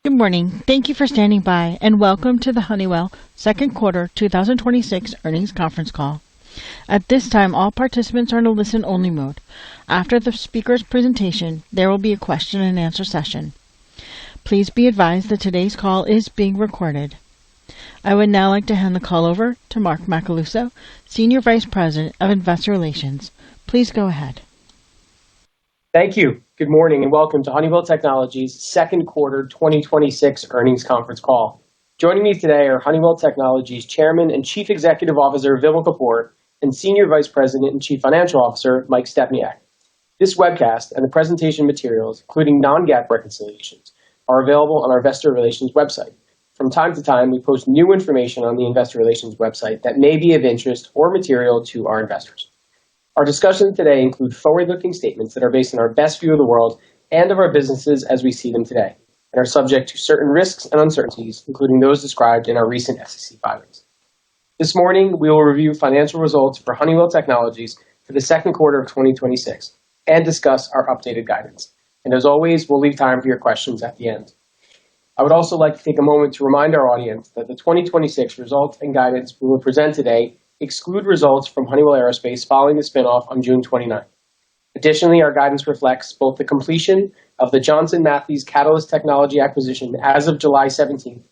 Good morning. Thank you for standing by, and welcome to the Honeywell second quarter 2026 earnings conference call. At this time, all participants are in a listen-only mode. After the speaker's presentation, there will be a question and answer session. Please be advised that today's call is being recorded. I would now like to hand the call over to Mark Macaluso, Senior Vice President of Investor Relations. Please go ahead. Thank you. Good morning and welcome to Honeywell Technologies second quarter 2026 earnings conference call. Joining me today are Honeywell Technologies Chairman and Chief Executive Officer Vimal Kapur and Senior Vice President and Chief Financial Officer Mike Stepniak. This webcast and the presentation materials, including non-GAAP reconciliations, are available on our Investor Relations website. From time to time, we post new information on the Investor Relations website that may be of interest or material to our investors. Our discussion today includes forward-looking statements that are based on our best view of the world and of our businesses as we see them today, and are subject to certain risks and uncertainties, including those described in our recent SEC filings. This morning, we will review financial results for Honeywell Technologies for the second quarter of 2026 and discuss our updated guidance. And as always, we'll leave time for your questions at the end. I would also like to take a moment to remind our audience that the 2026 results and guidance we will present today exclude results from Honeywell Aerospace following the spinoff on June 29th. Additionally, our guidance reflects both the completion of the Johnson Matthey Catalyst Technology acquisition as of July 17th,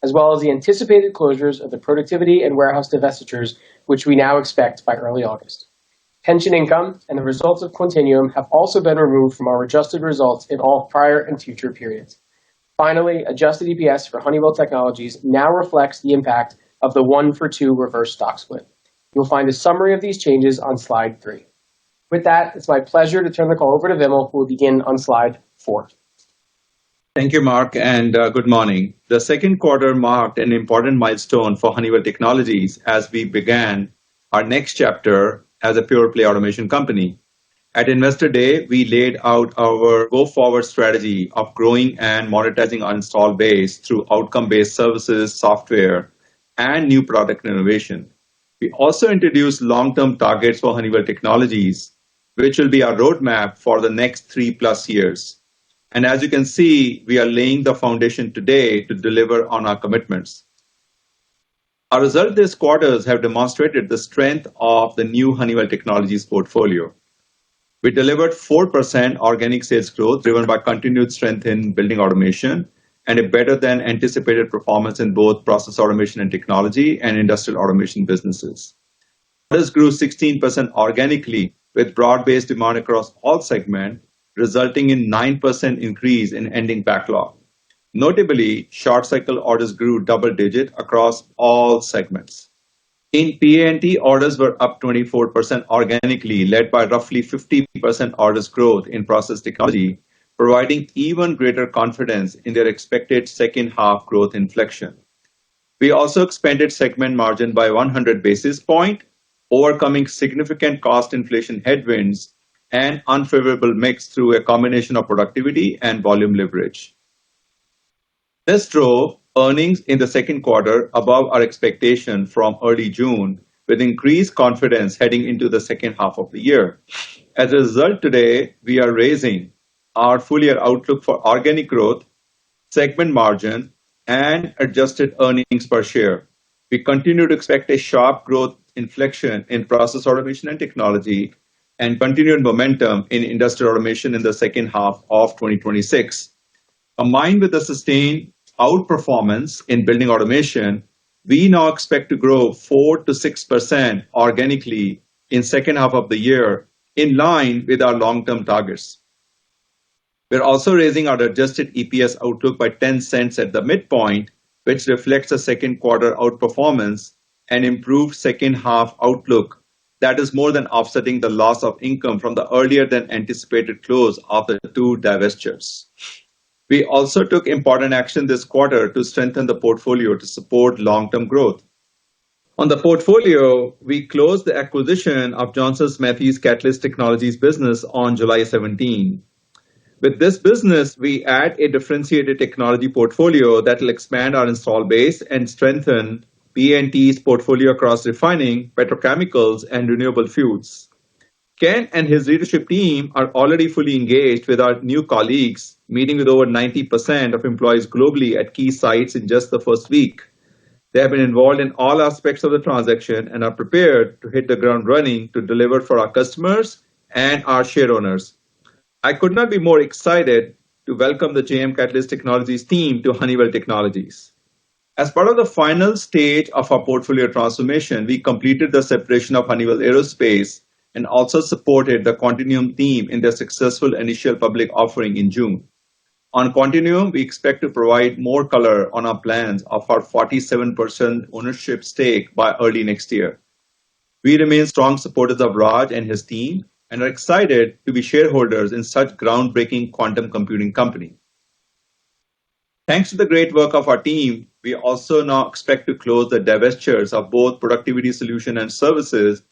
as well as the anticipated closures of the productivity and warehouse divestitures, which we now expect by early August. Pension income and the results of Quintinuum have also been removed from our adjusted results in all prior and future periods. Finally, adjusted EPS for Honeywell Technologies now reflects the impact of the 1-for-2 reverse stock split. You'll find a summary of these changes on slide 3. With that, it's my pleasure to turn the call over to Vimal, who will begin on slide 4. Thank you, Mark, and good morning. The second quarter marked an important milestone for Honeywell Technologies as we began our next chapter as a pure-play automation company. At Investor Day, we laid out our go-forward strategy of growing and monetizing our install base through outcome-based services, software, and new product innovation. We also introduced long-term targets for Honeywell Technologies, which will be our roadmap for the next 3+ years. And as you can see, we are laying the foundation today to deliver on our commitments. Our results this quarter have demonstrated the strength of the new Honeywell Technologies portfolio. We delivered 4% organic sales growth driven by continued strength in building automation and a better than anticipated performance in both process automation and technology and industrial automation businesses. Orders grew 16% organically with broad-based demand across all segments, resulting in 9% increase in ending backlog. Notably, short cycle orders grew double-digit across all segments. In PA&T, orders were up 24% organically, led by roughly 50% orders growth in process technology, providing even greater confidence in their expected second half growth inflection. We also expanded segment margin by 100 basis points, overcoming significant cost inflation headwinds and unfavorable mix through a combination of productivity and volume leverage. This drove earnings in the second quarter above our expectation from early June, with increased confidence heading into the second half of the year. As a result, today, we are raising our full-year outlook for organic growth, segment margin, and adjusted earnings per share. We continue to expect a sharp growth inflection in process automation and technology and continued momentum in industrial automation in the second half of 2026. Combined with the sustained outperformance in building automation, we now expect to grow 4 to 6% organically in second half of the year, in line with our long-term targets. We're also raising our adjusted EPS outlook by 10 cents at the midpoint, which reflects a second quarter outperformance and improved second half outlook that is more than offsetting the loss of income from the earlier than anticipated close of the 2 divestitures. We also took important action this quarter to strengthen the portfolio to support long-term growth. On the portfolio, we closed the acquisition of Johnson Matthey's Catalyst Technologies business on July 17. With this business, we add a differentiated technology portfolio that will expand our install base and strengthen PA&T's portfolio across refining, petrochemicals, and renewable fuels. Ken and his leadership team are already fully engaged with our new colleagues, meeting with over 90% of employees globally at key sites in just the first week. They have been involved in all aspects of the transaction and are prepared to hit the ground running to deliver for our customers and our share owners. I could not be more excited to welcome the JM Catalyst Technologies team to Honeywell Technologies. As part of the final stage of our portfolio transformation, we completed the separation of Honeywell Aerospace and also supported the Quantinuum team in their successful initial public offering in June. On Quantinuum, we expect to provide more color on our plans of our 47% ownership stake by early next year. We remain strong supporters of Raj and his team and are excited to be shareholders in such groundbreaking quantum computing company. Thanks to the great work of our team, we also now expect to close the divestitures of both Productivity Solution and Services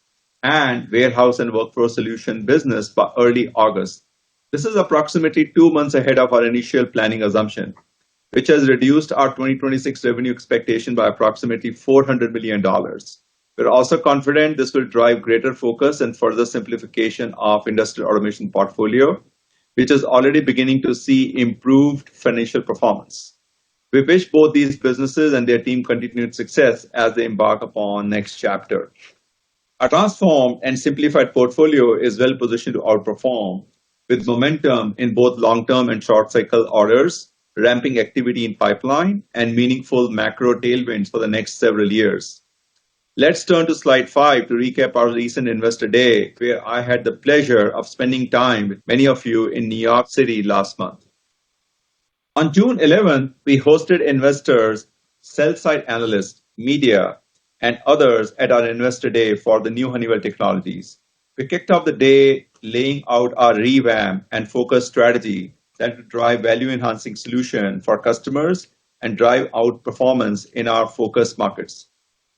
and Warehouse and Workforce Solution business by early August. This is approximately 2 months ahead of our initial planning assumption, which has reduced our 2026 revenue expectation by approximately $400 million. We're also confident this will drive greater focus and further simplification of industrial automation portfolio, which is already beginning to see improved financial performance. We wish both these businesses and their team continued success as they embark upon next chapter. Our transformed and simplified portfolio is well positioned to outperform, with momentum in both long-term and short-cycle orders, ramping activity in pipeline, and meaningful macro tailwinds for the next several years. Let's turn to slide 5 to recap our recent Investor Day, where I had the pleasure of spending time with many of you in New York City last month. On June 11th, we hosted investors, sell-side analysts, media, and others at our Investor Day for the new Honeywell Technologies. We kicked off the day laying out our revamp and focus strategy that will drive value-enhancing solution for customers and drive out performance in our focus markets.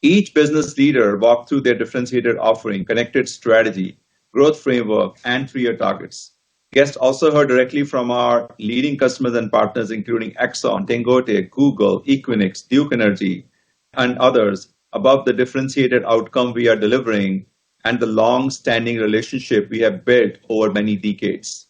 Each business leader walked through their differentiated offering, connected strategy, growth framework, and 3-year targets. Guests also heard directly from our leading customers and partners, including Exxon, Dangote, Google, Equinix, Duke Energy, and others, about the differentiated outcome we are delivering and the long-standing relationship we have built over many decades.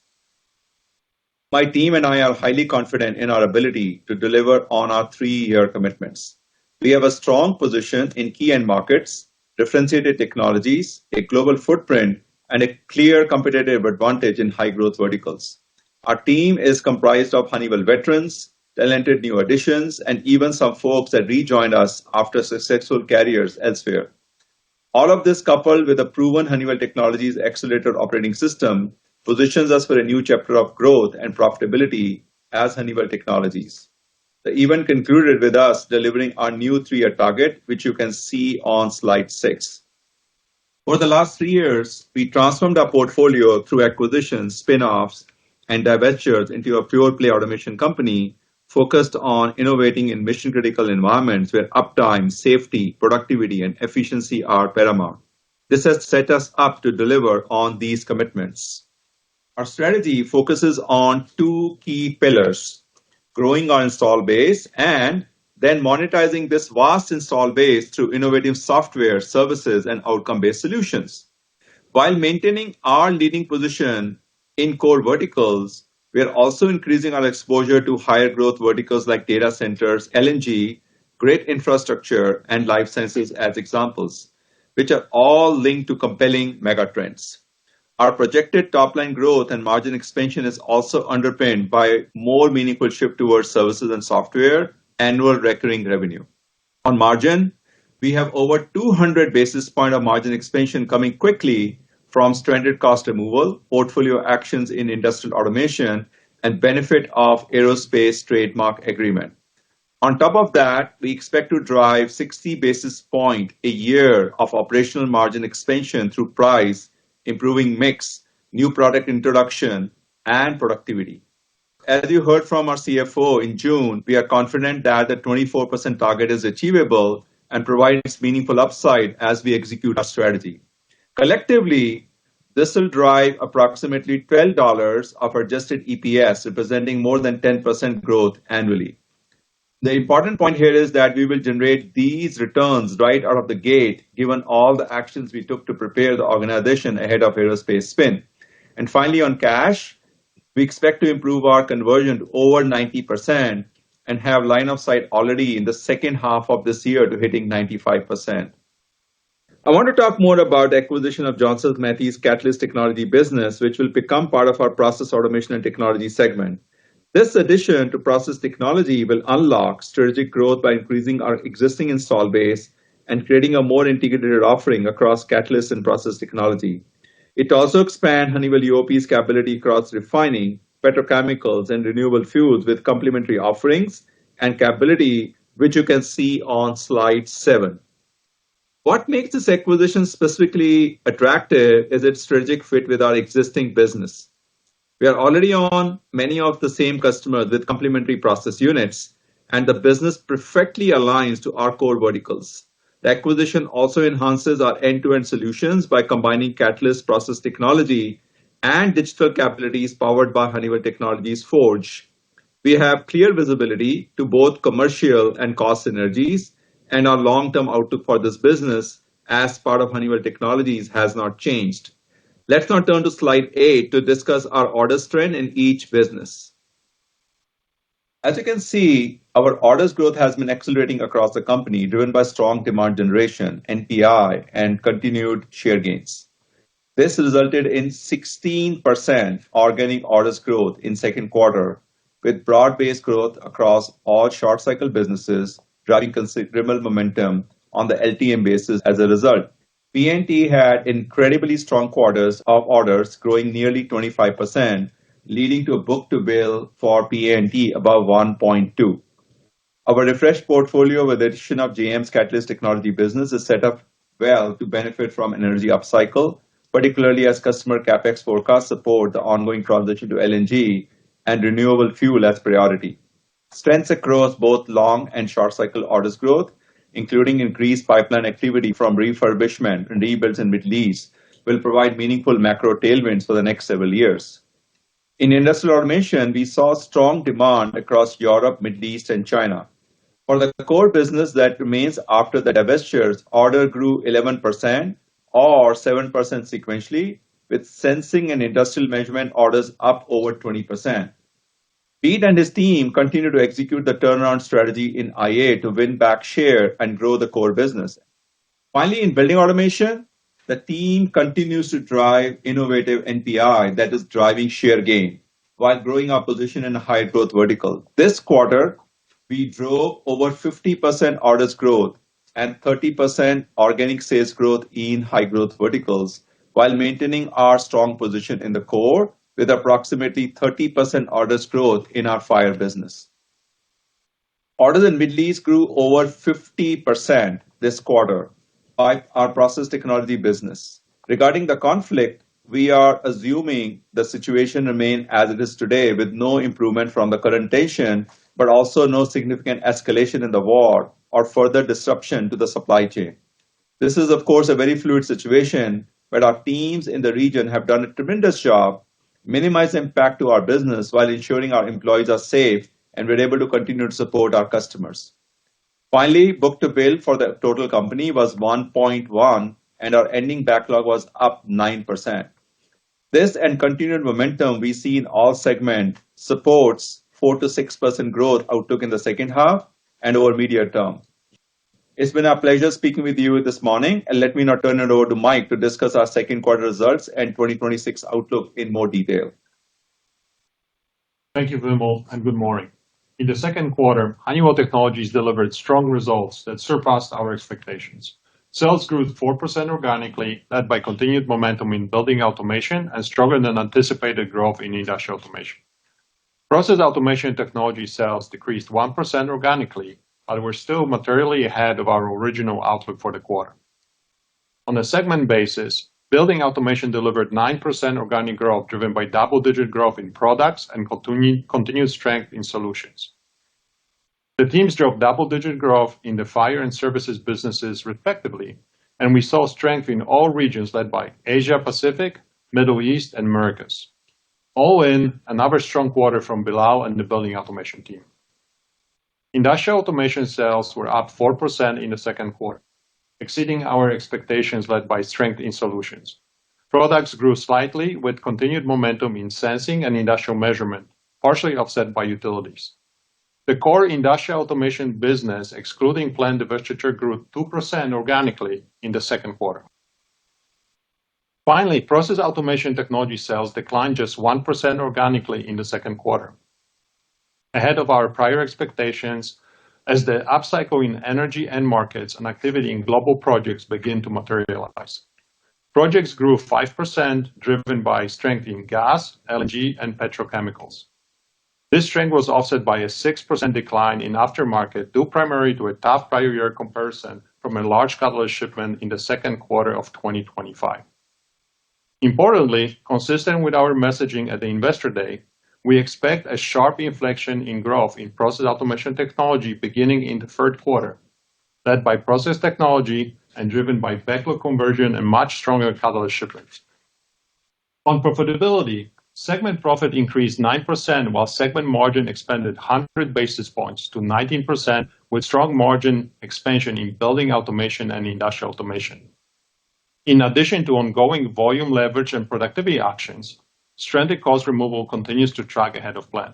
My team and I are highly confident in our ability to deliver on our 3-year commitments. We have a strong position in key end markets, differentiated technologies, a global footprint, and a clear competitive advantage in high-growth verticals. Our team is comprised of Honeywell veterans, talented new additions, and even some folks that rejoined us after successful careers elsewhere. All of this, coupled with a proven Honeywell Technologies accelerator operating system, positions us for a new chapter of growth and profitability as Honeywell Technologies. The event concluded with us delivering our new 3-year target, which you can see on slide 6. Over the last 3 years, we transformed our portfolio through acquisitions, spin-offs, and divestitures into a pure-play automation company focused on innovating in mission-critical environments where uptime, safety, productivity, and efficiency are paramount. This has set us up to deliver on these commitments. Our strategy focuses on 2 key pillars: growing our install base and then monetizing this vast install base through innovative software, services, and outcome-based solutions. While maintaining our leading position in core verticals, we are also increasing our exposure to higher growth verticals like data centers, LNG, great infrastructure, and life sciences as examples, which are all linked to compelling megatrends. Our projected top-line growth and margin expansion is also underpinned by more meaningful shift towards services and software, annual recurring revenue. On margin, we have over 200 basis points of margin expansion coming quickly from stranded cost removal, portfolio actions in industrial automation, and benefit of aerospace trademark agreement. On top of that, we expect to drive 60 basis points a year of operational margin expansion through price, improving mix, new product introduction, and productivity. As you heard from our CFO in June, we are confident that the 24% target is achievable and provides meaningful upside as we execute our strategy. Collectively, this will drive approximately $12 of adjusted EPS, representing more than 10% growth annually. The important point here is that we will generate these returns right out of the gate, given all the actions we took to prepare the organization ahead of aerospace spin. And finally, on cash, we expect to improve our conversion to over 90% and have line of sight already in the second half of this year to hitting 95%. I want to talk more about the acquisition of Johnson Matthey's Catalyst Technology business, which will become part of our Process Automation and Technology segment. This addition to process technology will unlock strategic growth by increasing our existing install base and creating a more integrated offering across catalyst and process technology. It also expands Honeywell UOP's capability across refining, petrochemicals, and renewable fuels with complementary offerings and capability, which you can see on slide 7. What makes this acquisition specifically attractive is its strategic fit with our existing business. We are already on many of the same customers with complementary process units, and the business perfectly aligns to our core verticals. The acquisition also enhances our end-to-end solutions by combining catalyst process technology and digital capabilities powered by Honeywell Technologies Forge. We have clear visibility to both commercial and cost synergies, and our long-term outlook for this business as part of Honeywell Technologies has not changed. Let's now turn to slide 8 to discuss our orders trend in each business. As you can see, our orders growth has been accelerating across the company, driven by strong demand generation, NPI, and continued share gains. This resulted in 16% organic orders growth in second quarter, with broad-based growth across all short-cycle businesses, driving considerable momentum on the LTM basis as a result. P&T had incredibly strong quarters of orders, growing nearly 25%, leading to a book-to-bill for P&T above 1.2. Our refreshed portfolio with the addition of JM's Catalyst Technology business is set up well to benefit from energy upcycle, particularly as customer capex forecasts support the ongoing transition to LNG and renewable fuel as priority. Strengths across both long and short cycle orders growth, including increased pipeline activity from refurbishment and rebuilds in Middle East, will provide meaningful macro tailwinds for the next several years. In industrial automation, we saw strong demand across Europe, Middle East, and China. For the core business that remains after the divestitures, order grew 11% or 7% sequentially, with sensing and industrial measurement orders up over 20%. Pete and his team continue to execute the turnaround strategy in IA to win back share and grow the core business. Finally, in building automation, the team continues to drive innovative NPI that is driving share gain while growing our position in a high growth vertical. This quarter, we drove over 50% orders growth and 30% organic sales growth in high growth verticals while maintaining our strong position in the core with approximately 30% orders growth in our fire business. Orders in Middle East grew over 50% this quarter by our process technology business. Regarding the conflict, we are assuming the situation remains as it is today with no improvement from the current tension, but also no significant escalation in the war or further disruption to the supply chain. This is, of course, a very fluid situation, but our teams in the region have done a tremendous job minimize impact to our business while ensuring our employees are safe and we're able to continue to support our customers. Finally, book-to-bill for the total company was 1.1 and our ending backlog was up 9%. This and continued momentum we see in all segments supports 4 to 6% growth outlook in the second half and over medium term. It's been a pleasure speaking with you this morning, and let me now turn it over to Mike to discuss our second quarter results and 2026 outlook in more detail. Thank you, Vimal, and good morning. In the second quarter, Honeywell Technologies delivered strong results that surpassed our expectations. Sales grew 4% organically, led by continued momentum in building automation and stronger than anticipated growth in industrial automation. Process automation technology sales decreased 1% organically, but were still materially ahead of our original outlook for the quarter. On a segment basis, building automation delivered 9% organic growth, driven by double-digit growth in products and continued strength in solutions. The teams drove double-digit growth in the fire and services businesses respectively, and we saw strength in all regions led by Asia Pacific, Middle East, and Americas. All in, another strong quarter from Bilal and the building automation team. Industrial automation sales were up 4% in the second quarter, exceeding our expectations led by strength in solutions. Products grew slightly with continued momentum in sensing and industrial measurement, partially offset by utilities. The core industrial automation business, excluding plant divestiture, grew 2% organically in the second quarter. Finally, process automation technology sales declined just 1% organically in the second quarter, ahead of our prior expectations as the upcycle in energy end markets and activity in global projects begin to materialize. Projects grew 5%, driven by strength in gas, LNG, and petrochemicals. This strength was offset by a 6% decline in aftermarket, due primarily to a tough prior year comparison from a large catalyst shipment in the second quarter of 2025. Importantly, consistent with our messaging at the Investor Day, we expect a sharp inflection in growth in process automation technology beginning in the third quarter, led by process technology and driven by backlog conversion and much stronger catalyst shipments. On profitability, segment profit increased 9%, while segment margin expanded 100 basis points to 19%, with strong margin expansion in building automation and industrial automation. In addition to ongoing volume leverage and productivity actions, stranded cost removal continues to track ahead of plan.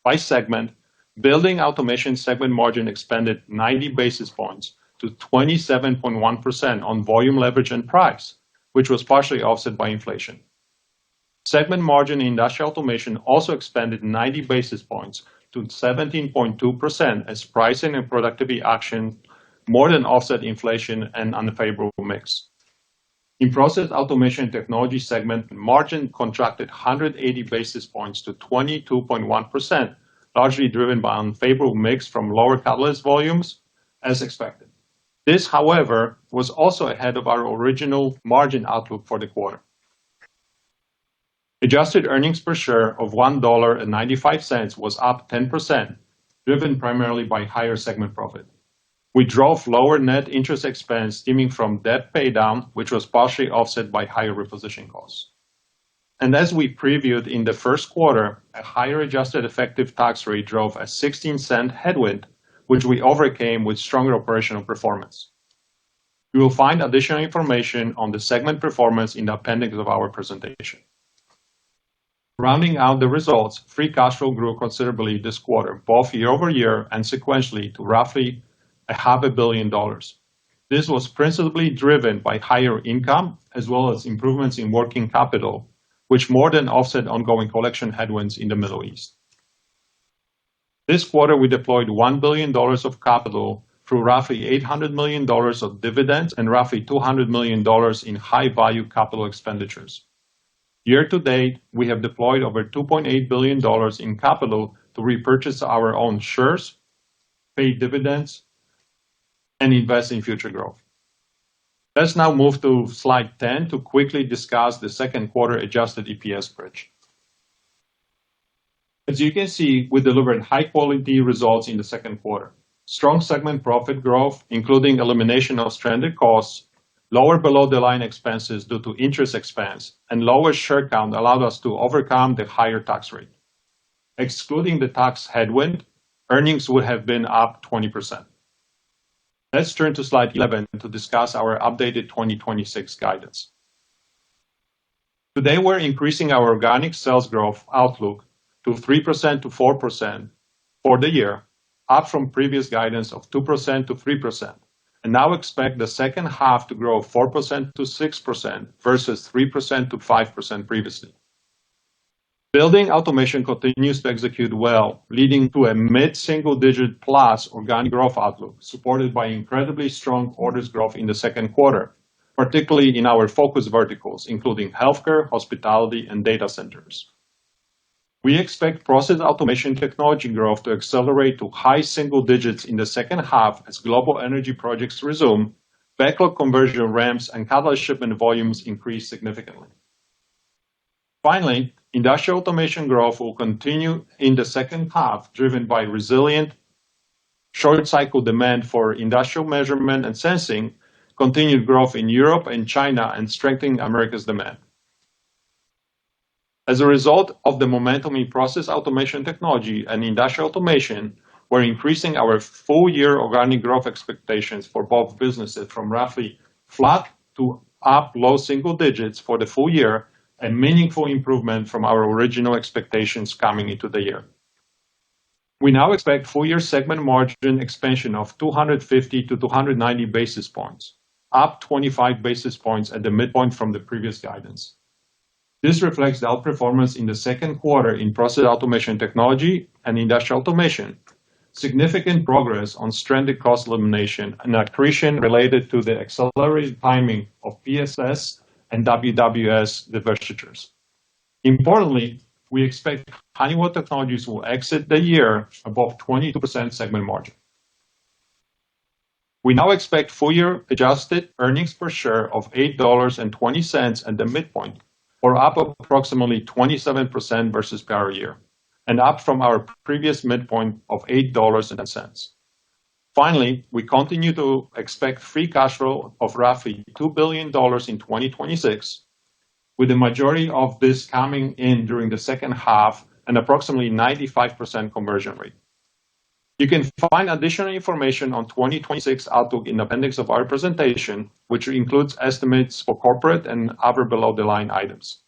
By segment, building automation segment margin expanded 90 basis points to 27.1% on volume leverage and price, which was partially offset by inflation. Segment margin in industrial automation also expanded 90 basis points to 17.2% as pricing and productivity action more than offset inflation and unfavorable mix. In process automation technology segment, margin contracted 180 basis points to 22.1%, largely driven by unfavorable mix from lower catalyst volumes as expected. This, however, was also ahead of our original margin outlook for the quarter. Adjusted earnings per share of $1.95 was up 10%, driven primarily by higher segment profit. We drove lower net interest expense stemming from debt paydown, which was partially offset by higher reposition costs. As we previewed in the first quarter, a higher adjusted effective tax rate drove a $0.16 headwind, which we overcame with stronger operational performance. You will find additional information on the segment performance in the appendix of our presentation. Rounding out the results, free cash flow grew considerably this quarter, both year-over-year and sequentially, to roughly $500 million. This was principally driven by higher income as well as improvements in working capital, which more than offset ongoing collection headwinds in the Middle East. This quarter, we deployed $1 billion of capital through roughly $800 million of dividends and roughly $200 million in high-value capital expenditures. Year to date, we have deployed over $2.8 billion in capital to repurchase our own shares, pay dividends, and invest in future growth. Let's now move to slide 10 to quickly discuss the second quarter adjusted EPS bridge. As you can see, we delivered high-quality results in the second quarter. Strong segment profit growth, including elimination of stranded costs, lower below-the-line expenses due to interest expense, and lower share count allowed us to overcome the higher tax rate. Excluding the tax headwind, earnings would have been up 20%. Let's turn to slide 11 to discuss our updated 2026 guidance. Today, we're increasing our organic sales growth outlook to 3% to 4% for the year, up from previous guidance of 2% to 3%, and now expect the second half to grow 4% to 6% versus 3% to 5% previously. Building automation continues to execute well, leading to a mid-single-digit plus organic growth outlook, supported by incredibly strong orders growth in the second quarter, particularly in our focus verticals, including healthcare, hospitality, and data centers. We expect process automation technology growth to accelerate to high single digits in the second half as global energy projects resume, backlog conversion ramps, and catalyst shipment volumes increase significantly. Finally, industrial automation growth will continue in the second half, driven by resilient short-cycle demand for industrial measurement and sensing, continued growth in Europe and China, and strengthening America's demand. As a result of the momentum in process automation technology and industrial automation, we're increasing our full-year organic growth expectations for both businesses from roughly flat to up low single digits for the full year, a meaningful improvement from our original expectations coming into the year. We now expect full-year segment margin expansion of 250 to 290 basis points, up 25 basis points at the midpoint from the previous guidance. This reflects the outperformance in the second quarter in process automation technology and industrial automation, significant progress on stranded cost elimination, and accretion related to the accelerated timing of PSS and WWS divestitures. Importantly, we expect Honeywell Technologies will exit the year above 22% segment margin. We now expect full-year adjusted earnings per share of $8.20 at the midpoint, or up approximately 27% versus prior year, and up from our previous midpoint of $8.10. Finally, we continue to expect free cash flow of roughly $2 billion in 2026, with the majority of this coming in during the second half and approximately 95% conversion rate. You can find additional information on 2026 outlook in the appendix of our presentation, which includes estimates for corporate and other below-the-line items.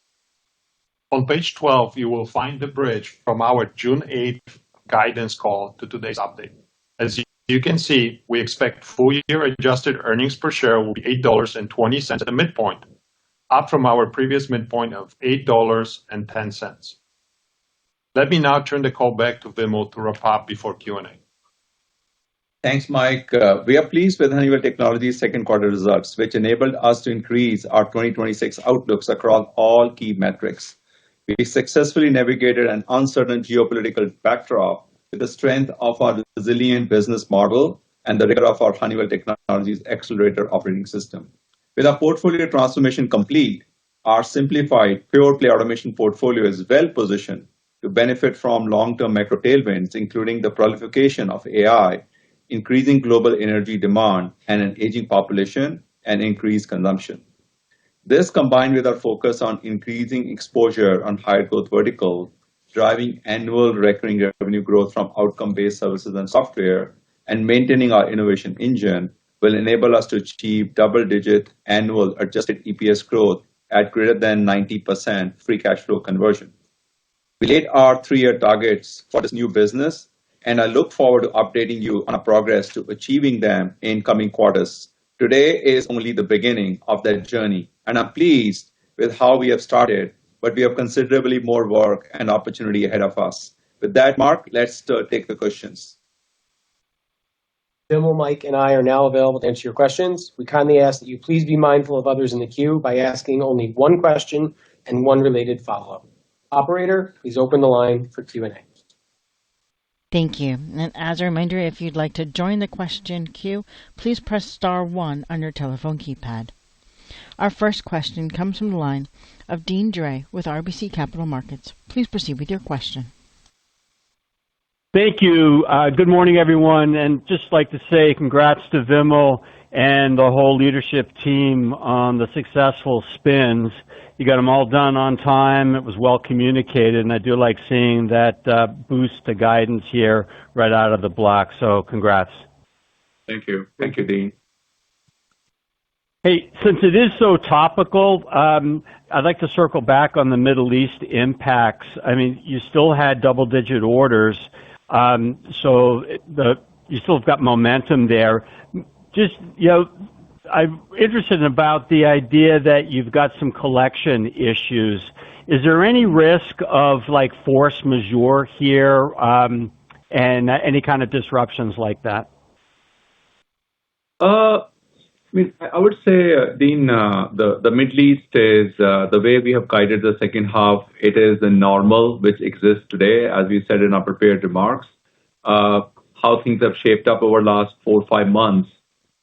On page 12, you will find the bridge from our June 8th guidance call to today's update. As you can see, we expect full-year adjusted earnings per share will be $8.20 at the midpoint, up from our previous midpoint of $8.10. Let me now turn the call back to Vimal to wrap up before Q&A. Thanks, Mike. We are pleased with Honeywell Technologies' second quarter results, which enabled us to increase our 2026 outlooks across all key metrics. We successfully navigated an uncertain geopolitical backdrop with the strength of our resilient business model and the rigor of our Honeywell Technologies Accelerator operating system. With our portfolio transformation complete, our simplified pure-play automation portfolio is well-positioned to benefit from long-term macro tailwinds, including the proliferation of AI, increasing global energy demand, and an aging population and increased consumption. This, combined with our focus on increasing exposure on higher growth verticals, driving annual recurring revenue growth from outcome-based services and software, and maintaining our innovation engine, will enable us to achieve double-digit annual adjusted EPS growth at greater than 90% free cash flow conversion. We laid our 3-year targets for this new business, and I look forward to updating you on our progress to achieving them in coming quarters. Today is only the beginning of that journey, and I'm pleased with how we have started, but we have considerably more work and opportunity ahead of us. With that, Mark, let's take the questions. Vimal, Mike, and I are now available to answer your questions. We kindly ask that you please be mindful of others in the queue by asking only one question and one related follow-up. Operator, please open the line for Q&A. Thank you. And as a reminder, if you'd like to join the question queue, please press star 1 on your telephone keypad. Our first question comes from the line of Deane Dray with RBC Capital Markets. Please proceed with your question. Thank you. Good morning, everyone. And just like to say congrats to Vimal and the whole leadership team on the successful spins. You got them all done on time. It was well communicated, and I do like seeing that boost to guidance here right out of the block. So congrats. Thank you. Thank you, Dean. Hey, since it is so topical, I'd like to circle back on the Middle East impacts. I mean, you still had double-digit orders, so you still have got momentum there. Just, I'm interested about the idea that you've got some collection issues. Is there any risk of force majeure here and any kind of disruptions like that? I would say, Dean, the Middle East is the way we have guided the second half. It is the normal which exists today, as we said in our prepared remarks. How things have shaped up over the last 4 or 5 months.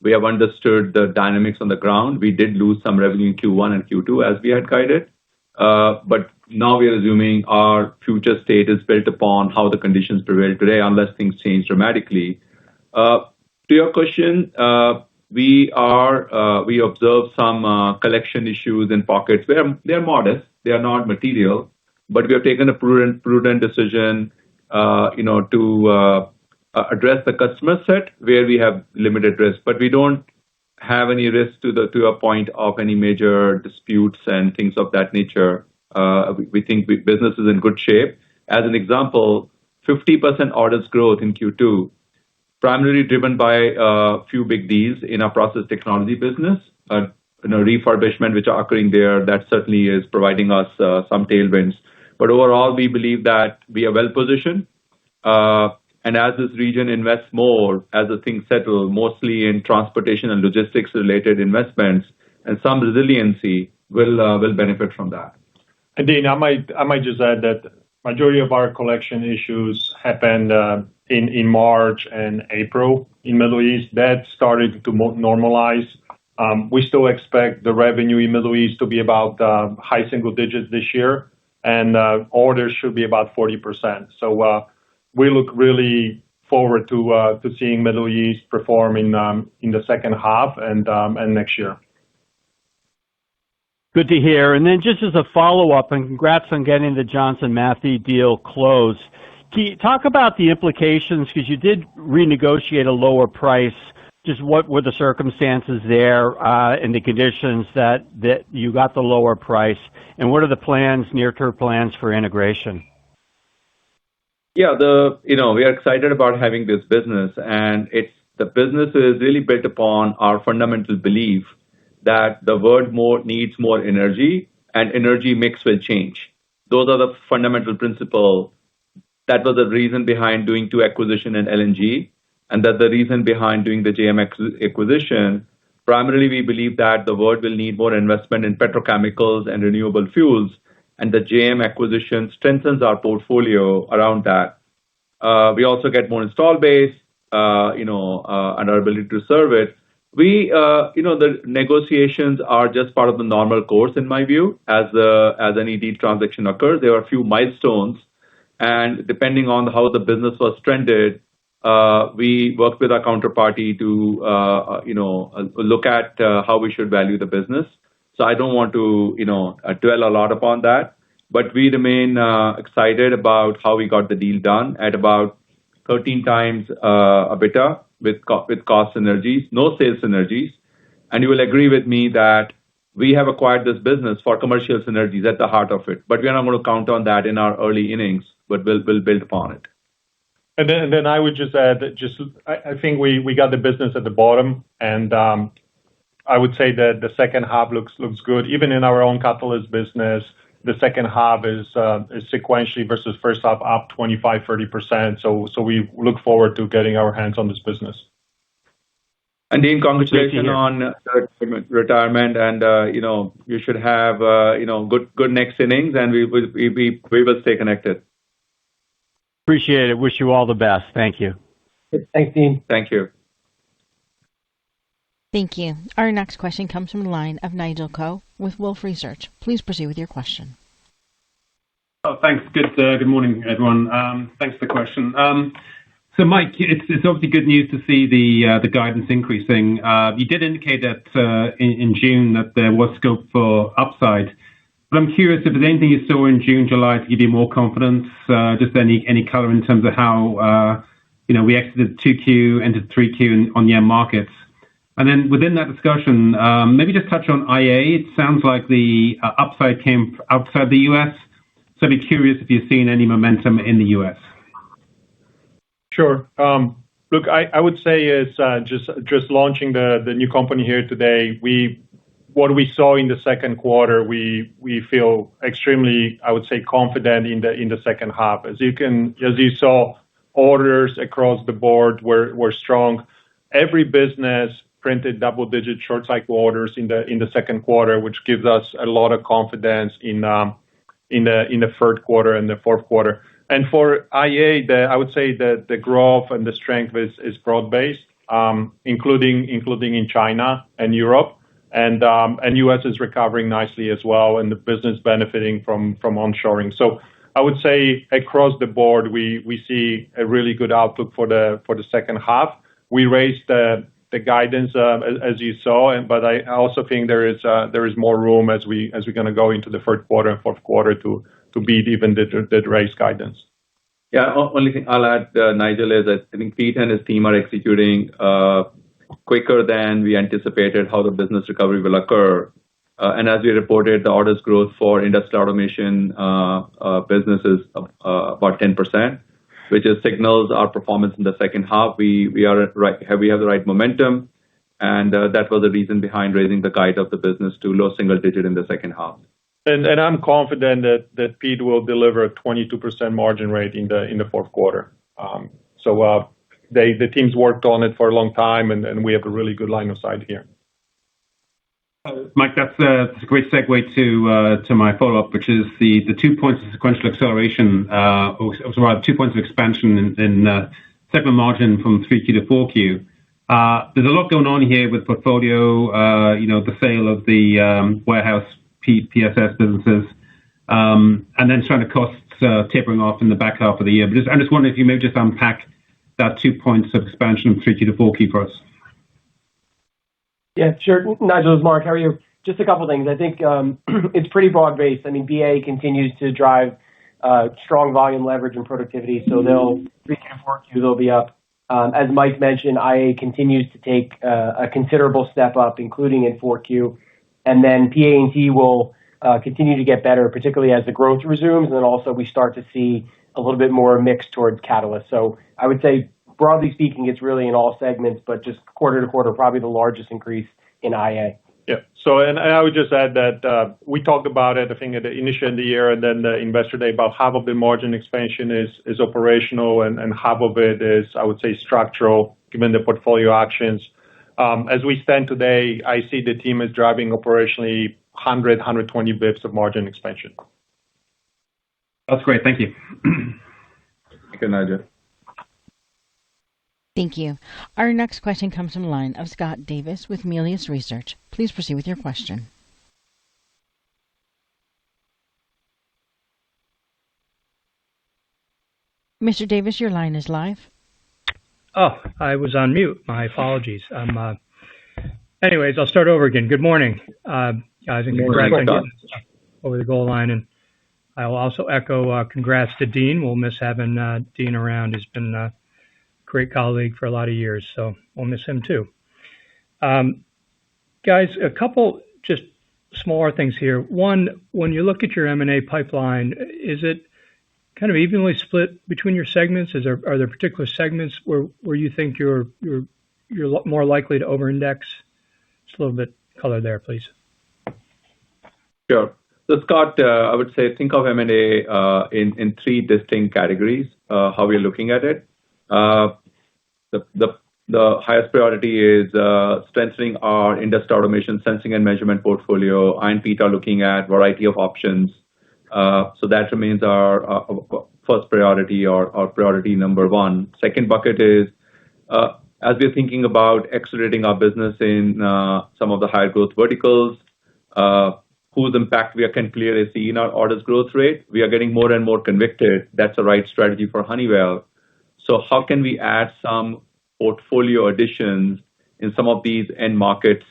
We have understood the dynamics on the ground. We did lose some revenue in Q1 and Q2 as we had guided. But now we are assuming our future state is built upon how the conditions prevail today, unless things change dramatically. To your question, we observe some collection issues in pockets where they are modest, they are not material, but we have taken a prudent decision, to address the customer set where we have limited risk, but we don't have any risk to a point of any major disputes and things of that nature. We think business is in good shape. As an example, 50% orders growth in Q2, primarily driven by a few big deals in our process technology business, refurbishment which are occurring there. That certainly is providing us some tailwinds. But overall, we believe that we are well positioned. And as this region invests more, as the things settle, mostly in transportation and logistics related investments, and some resiliency will benefit from that. And Dean, I might just add that majority of our collection issues happened in March and April in Middle East. That started to normalize. We still expect the revenue in Middle East to be about high single digits this year, and orders should be about 40%. So we look really forward to seeing Middle East perform in the second half and next year. Good to hear. And then just as a follow-up, and congrats on getting the Johnson Matthey deal closed. Can you talk about the implications, because you did renegotiate a lower price? Just what were the circumstances there and the conditions that you got the lower price, and what are the plans, near-term plans for integration? Yeah, we are excited about having this business, and the business is really built upon our fundamental belief that the world needs more energy, and energy mix will change. Those are the fundamental principles. That was the reason behind doing 2 acquisitions in LNG, and that's the reason behind doing the JM acquisition. Primarily, we believe that the world will need more investment in petrochemicals and renewable fuels, and the JM acquisition strengthens our portfolio around that. We also get more install base, and our ability to serve it. The negotiations are just part of the normal course, in my view, as any deal transaction occurs. There are a few milestones, and depending on how the business was trended, we worked with our counterparty to, look at how we should value the business. So I don't want to, dwell a lot upon that, but we remain excited about how we got the deal done at about 13 times EBITDA with cost synergies, no sales synergies. And you will agree with me that we have acquired this business for commercial synergies at the heart of it, but we are not going to count on that in our early innings, but we'll build upon it. And then I would just add that I think we got the business at the bottom, and I would say that the second half looks good. Even in our own catalyst business, the second half is sequentially versus first half up 25-30%. So we look forward to getting our hands on this business. And Dean, congratulations on retirement, and you should have good next innings, and we will stay connected. Appreciate it. Wish you all the best. Thank you. Thanks, Dean. Thank you. Thank you. Our next question comes from the line of Nigel Coe with Wolfe Research. Please proceed with your question. Oh, thanks. Good morning, everyone. Thanks for the question. So, Mike, it's obviously good news to see the guidance increasing. You did indicate that in June that there was scope for upside. But I'm curious if there's anything you saw in June, July to give you more confidence, just any color in terms of how we exited 2Q into 3Q on the end markets. And then within that discussion, maybe just touch on IA. It sounds like the upside came outside the U.S. So I'd be curious if you've seen any momentum in the U.S. Sure. Look, I would say is just launching the new company here today. What we saw in the second quarter, we feel extremely, I would say, confident in the second half. As you saw, orders across the board were strong. Every business printed double-digit short cycle orders in the second quarter, which gives us a lot of confidence in the third quarter and the fourth quarter. And for IA, I would say that the growth and the strength is broad-based, including in China and Europe, and US is recovering nicely as well, and the business benefiting from onshoring. So I would say across the board, we see a really good outlook for the second half. We raised the guidance as you saw, but I also think there is more room as we're going to go into the third quarter and fourth quarter to beat even the raised guidance. Yeah, only thing I'll add, Nigel, is that I think Pete and his team are executing quicker than we anticipated how the business recovery will occur. And as we reported, the orders growth for industrial automation business is about 10%, which is signals our performance in the second half. We have the right momentum, and that was the reason behind raising the guide of the business to low single digit in the second half. And I'm confident that Pete will deliver a 22% margin rate in the fourth quarter. The team's worked on it for a long time, and we have a really good line of sight here. Mike, that's a great segue to my follow-up, which is the 2 points of sequential acceleration, or rather 2 points of expansion in segment margin from 3Q to 4Q. There's a lot going on here with portfolio, the sale of the warehouse PSS businesses, and then trying to costs tapering off in the back half of the year. But I'm just wondering if you maybe just unpack that 2 points of expansion from 3Q to 4Q for us. Yeah, sure. Nigel, it's Mark. How are you? Just a couple things. I think it's pretty broad-based. I mean, BA continues to drive strong volume leverage and productivity, so they'll 3Q to 4Q, they'll be up. As Mike mentioned, IA continues to take a considerable step up, including in 4Q. And then PA&T will continue to get better, particularly as the growth resumes, and then also we start to see a little bit more mix towards catalyst. So I would say, broadly speaking, it's really in all segments, but just quarter to quarter, probably the largest increase in IA. Yeah. So, and I would just add that we talked about it, I think, at the initial of the year and then the Investor Day, about half of the margin expansion is operational and half of it is, I would say, structural, given the portfolio actions. As we stand today, I see the team is driving operationally 120 basis points of margin expansion. That's great. Thank you. Thank you, Nigel. Thank you. Our next question comes from the line of Scott Davis with Melius Research. Please proceed with your question. Mr. Davis, your line is live. Oh, I was on mute. My apologies. Anyways, I'll start over again. Good morning, guys, and congrats on getting over the goal line. And I will also echo congrats to Dean. We'll miss having Dean around. He's been a great colleague for a lot of years, so we'll miss him too. Guys, a couple just smaller things here. One, when you look at your M&A pipeline, is it kind of evenly split between your segments? Are there particular segments where you think you're more likely to over-index? Just a little bit color there, please. Sure. So Scott, I would say think of M&A in three distinct categories, how we're looking at it. The highest priority is strengthening our industrial automation, sensing and measurement portfolio. I and Pete are looking at a variety of options. So that remains our first priority or priority number one. Second bucket is, as we're thinking about accelerating our business in some of the higher growth verticals, whose impact we can clearly see in our orders growth rate, we are getting more and more convicted that's the right strategy for Honeywell. So how can we add some portfolio additions in some of these end markets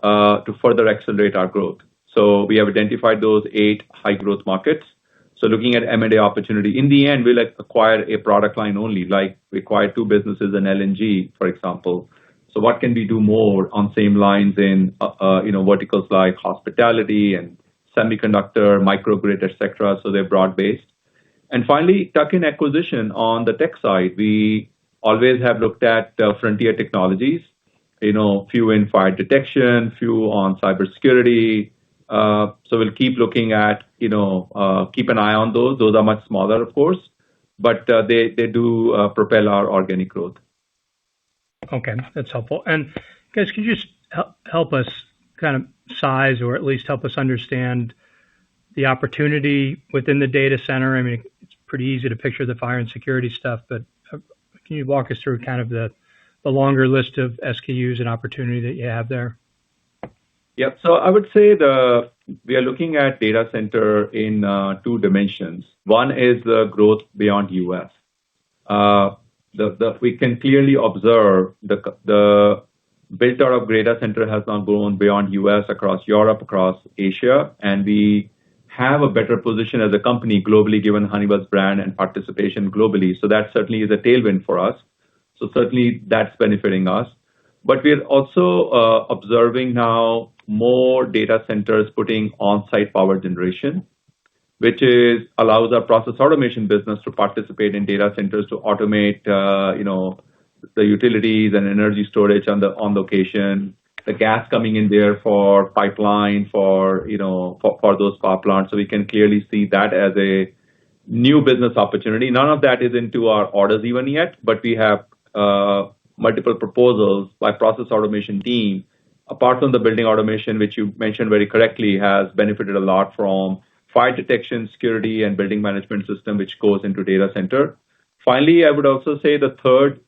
to further accelerate our growth? So we have identified those 8 high growth markets. So looking at M&A opportunity, in the end, we'll acquire a product line only, like we acquired 2 businesses in LNG, for example. So what can we do more on same lines in verticals like hospitality and semiconductor, microgrid, etc. So they're broad based. And finally, tuck-in acquisition on the tech side. We always have looked at frontier technologies, few in fire detection, few on cybersecurity. So we'll keep looking at, keep an eye on those. Those are much smaller, of course, but they do propel our organic growth. Okay, that's helpful. And guys, could you just help us kind of size or at least help us understand the opportunity within the data center? I mean, it's pretty easy to picture the fire and security stuff, but can you walk us through kind of the longer list of SKUs and opportunity that you have there? Yeah, so I would say we are looking at data center in 2 dimensions. One is the growth beyond US. We can clearly observe the build out of data center has now grown beyond US, across Europe, across Asia, and we have a better position as a company globally, given Honeywell's brand and participation globally. So that certainly is a tailwind for us. So certainly that's benefiting us. But we're also observing now more data centers putting on-site power generation, which allows our process automation business to participate in data centers to automate, the utilities and energy storage on location, the gas coming in there for pipeline for those power plants. So we can clearly see that as a new business opportunity. None of that is into our orders even yet, but we have multiple proposals by process automation team. Apart from the building automation, which you mentioned very correctly, has benefited a lot from fire detection, security, and building management system, which goes into data center. Finally, I would also say the third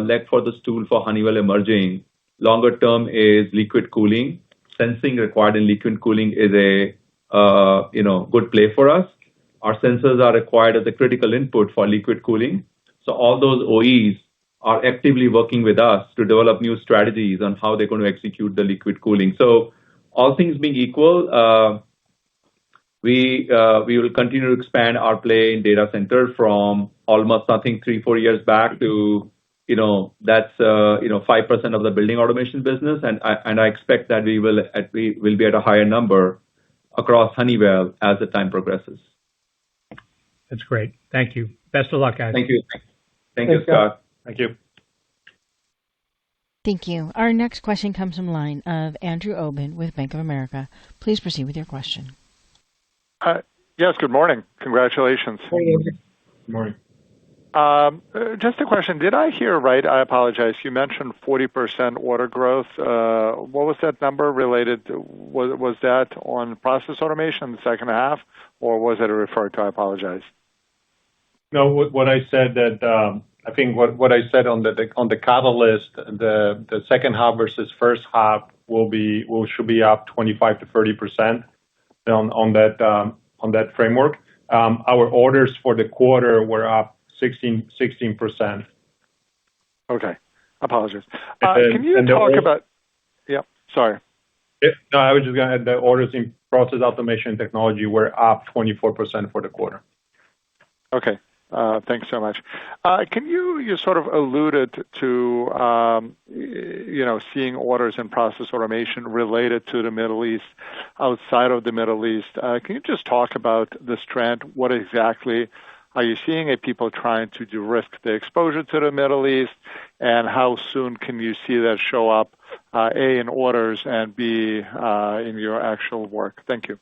leg for the stool for Honeywell emerging longer term is liquid cooling. Sensing required in liquid cooling is a good play for us. Our sensors are required as a critical input for liquid cooling. So all those OEs are actively working with us to develop new strategies on how they're going to execute the liquid cooling. So all things being equal, we will continue to expand our play in data center from almost nothing 3-4 years back to that's 5% of the building automation business, and I expect that we will be at a higher number across Honeywell as the time progresses. That's great. Thank you. Best of luck, guys. Thank you. Thank you, Scott. Thank you. Thank you. Our next question comes from the line of Andrew Obin with Bank of America. Please proceed with your question. Yes, good morning. Congratulations. Good morning. Just a question. Did I hear right? I apologize. You mentioned 40% order growth. What was that number related to? Was that on process automation in the second half, or was it referred to? I apologize. No, what I said that I think what I said on the catalyst, the second half versus first half should be up 25 to 30% on that framework. Our orders for the quarter were up 16%. Okay. Apologies. Can you talk about? Yep. Sorry. No, I was just going to add the orders in process automation technology were up 24% for the quarter. Okay. Thanks so much. You sort of alluded to, seeing orders in process automation related to the Middle East, outside of the Middle East. Can you just talk about this trend? What exactly are you seeing? Are people trying to de-risk the exposure to the Middle East? And how soon can you see that show up, A, in orders, and B, in your actual work? Thank you.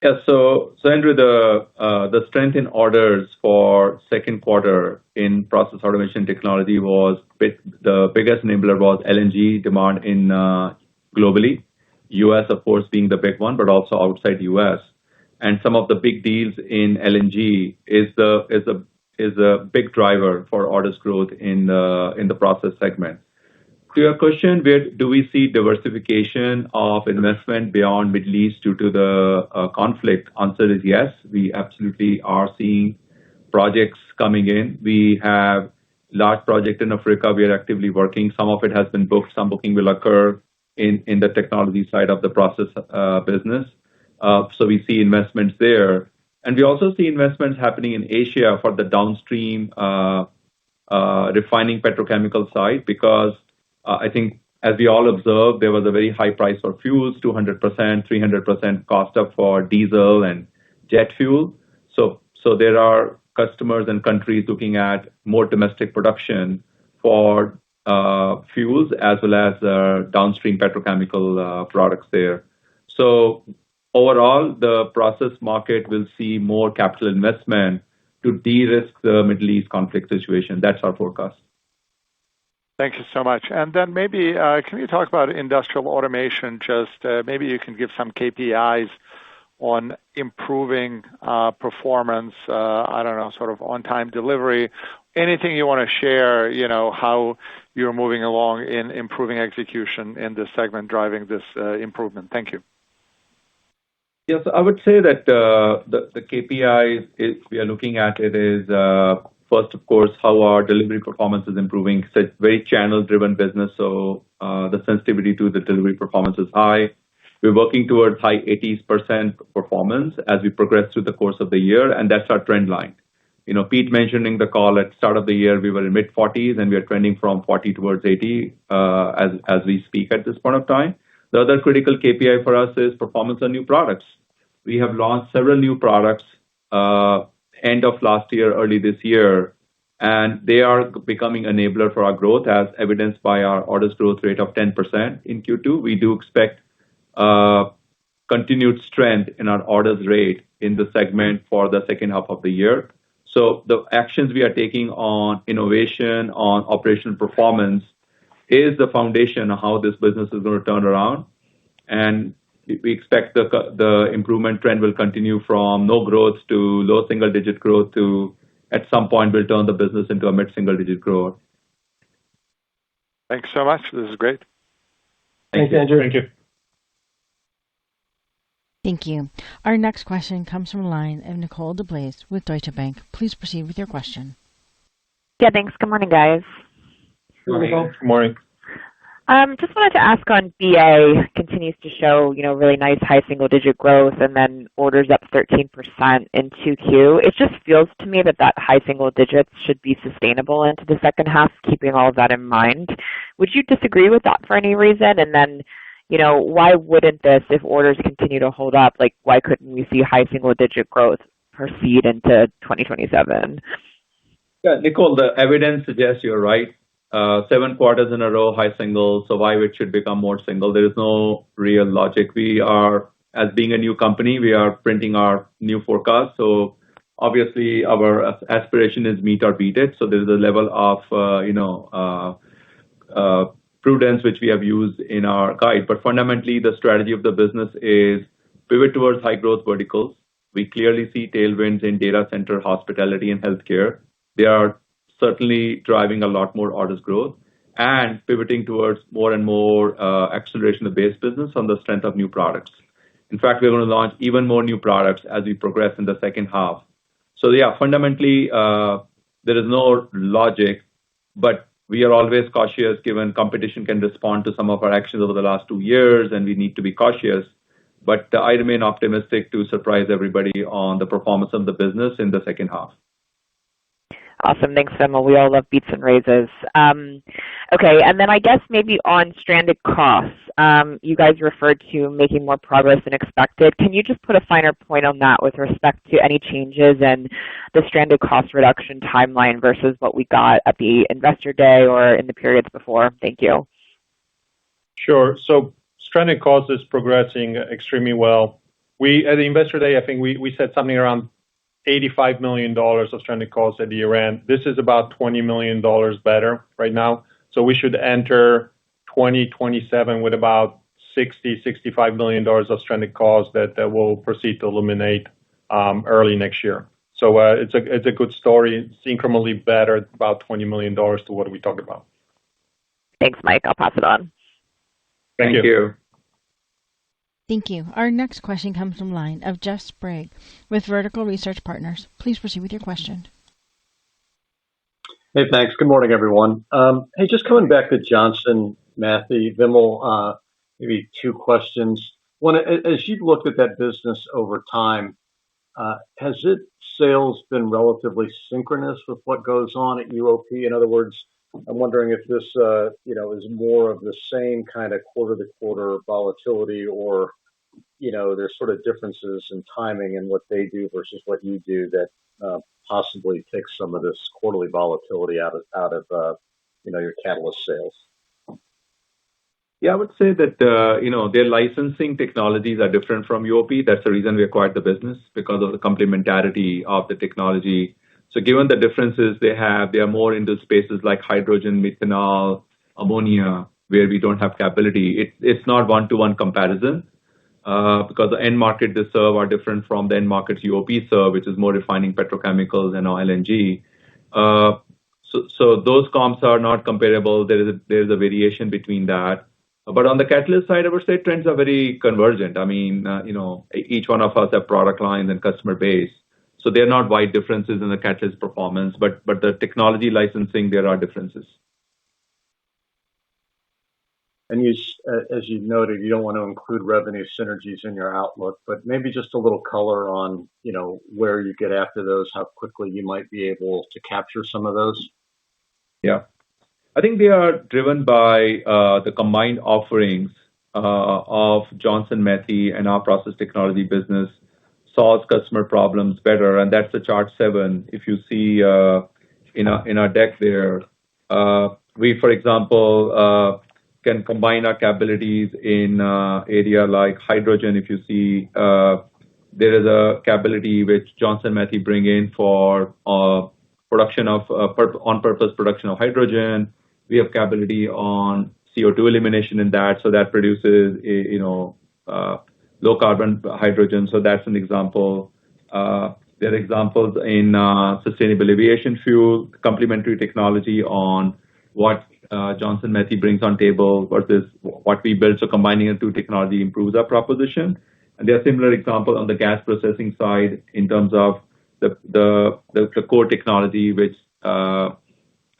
Yeah, so Andrew, the strength in orders for second quarter in process automation technology was the biggest enabler was LNG demand in globally. US, of course, being the big one, but also outside US. And some of the big deals in LNG is a big driver for orders growth in the process segment. To your question, where do we see diversification of investment beyond Middle East due to the conflict? Answer is yes. We absolutely are seeing projects coming in. We have large project in Africa. We are actively working. Some of it has been booked. Some booking will occur in the technology side of the process business. So we see investments there. And we also see investments happening in Asia for the downstream refining petrochemical side, because I think, as we all observed, there was a very high price for fuels, 200%, 300% cost up for diesel and jet fuel. So there are customers and countries looking at more domestic production for fuels as well as downstream petrochemical products there. So overall, the process market will see more capital investment to de-risk the Middle East conflict situation. That's our forecast. Thank you so much. And then maybe, can you talk about industrial automation? Just maybe you can give some KPIs on improving performance, I don't know, sort of on-time delivery. Anything you want to share, how you're moving along in improving execution in this segment, driving this improvement. Thank you. Yes, I would say that the KPIs we are looking at it is first, of course, how our delivery performance is improving. It's a very channel-driven business, so the sensitivity to the delivery performance is high. We're working towards high 80s% performance as we progress through the course of the year, and that's our trend line. Pete mentioned in the call at start of the year, we were in mid-40s, and we are trending from 40 towards 80 as we speak at this point of time. The other critical KPI for us is performance on new products. We have launched several new products end of last year, early this year, and they are becoming enabler for our growth, as evidenced by our orders growth rate of 10% in Q2. We do expect continued strength in our orders rate in the segment for the second half of the year. So the actions we are taking on innovation, on operational performance, is the foundation of how this business is going to turn around. And we expect the improvement trend will continue from no growth to low single-digit growth to, at some point, we'll turn the business into a mid-single-digit growth. Thanks so much. This is great. Thanks, Andrew. Thank you. Thank you. Our next question comes from the line of Nicole DeBlase with Deutsche Bank. Please proceed with your question. Yeah, thanks. Good morning, guys. Good morning. Good morning. Just wanted to ask on BA continues to show, really nice high single-digit growth, and then orders up 13% in 2Q. It just feels to me that high single digits should be sustainable into the second half, keeping all of that in mind. Would you disagree with that for any reason? And then, why wouldn't this, if orders continue to hold up, why couldn't we see high single-digit growth proceed into 2027? Yeah, Nicole, the evidence suggests you're right. 7 quarters in a row, high single, so why it should become more single? There is no real logic. We are, as being a new company, we are printing our new forecast. So obviously our aspiration is meet or beat it. So there's a level of prudence which we have used in our guide. But fundamentally, the strategy of the business is pivot towards high growth verticals. We clearly see tailwinds in data center, hospitality, and healthcare. They are certainly driving a lot more orders growth and pivoting towards more and more acceleration of base business on the strength of new products. In fact, we're going to launch even more new products as we progress in the second half. So yeah, fundamentally, there is no logic, but we are always cautious given competition can respond to some of our actions over the last 2 years, and we need to be cautious. But I remain optimistic to surprise everybody on the performance of the business in the second half. Awesome. Thanks, Vimal. We all love beats and raises. Okay, and then I guess maybe on stranded costs, you guys referred to making more progress than expected. Can you just put a finer point on that with respect to any changes in the stranded cost reduction timeline versus what we got at the Investor Day or in the periods before? Thank you. Sure. So stranded cost is progressing extremely well. At the Investor Day, I think we said something around $85 million of stranded costs at the year-end. This is about $20 million better right now. So we should enter 2027 with about $65 million of stranded costs that will proceed to eliminate early next year. So it's a good story. It's incrementally better, about $20 million to what we talked about. Thanks, Mike. I'll pass it on. Thank you. Thank you. Our next question comes from the line of Jeff Sprague with Vertical Research Partners. Please proceed with your question. Hey, thanks. Good morning, everyone. Hey, just coming back to Johnson Matthey, Vimal, maybe 2 questions. One, as you've looked at that business over time, has its sales been relatively synchronous with what goes on at UOP? In other words, I'm wondering if this, is more of the same kind of quarter-to-quarter volatility, or, there's sort of differences in timing in what they do versus what you do that possibly takes some of this quarterly volatility out of your catalyst sales. Yeah, I would say that their licensing technologies are different from UOP. That's the reason we acquired the business, because of the complementarity of the technology. So given the differences they are more into spaces like hydrogen, methanol, ammonia, where we don't have capability. It's not one-to-one comparison, because the end market they serve are different from the end markets UOP serve, which is more refining petrochemicals and LNG. So those comps are not comparable. There is a variation between that. But on the catalyst side, I would say trends are very convergent. I mean, each one of us have product lines and customer base. So they're not wide differences in the catalyst performance, but the technology licensing, there are differences. And as you noted, you don't want to include revenue synergies in your outlook, but maybe just a little color on, where you get after those, how quickly you might be able to capture some of those. Yeah. I think they are driven by the combined offerings of Johnson Matthey and our process technology business solves customer problems better, and that's the chart 7. If you see in our deck there, we, for example, can combine our capabilities in area like hydrogen. If you see, there is a capability which Johnson Matthey bring in for production of on-purpose production of hydrogen. We have capability on CO2 elimination in that, so that produces low carbon hydrogen. So that's an example. There are examples in sustainable aviation fuel, complementary technology on what Johnson Matthey brings on table versus what we build. So combining the two technology improves our proposition. And there are similar examples on the gas processing side in terms of the core technology which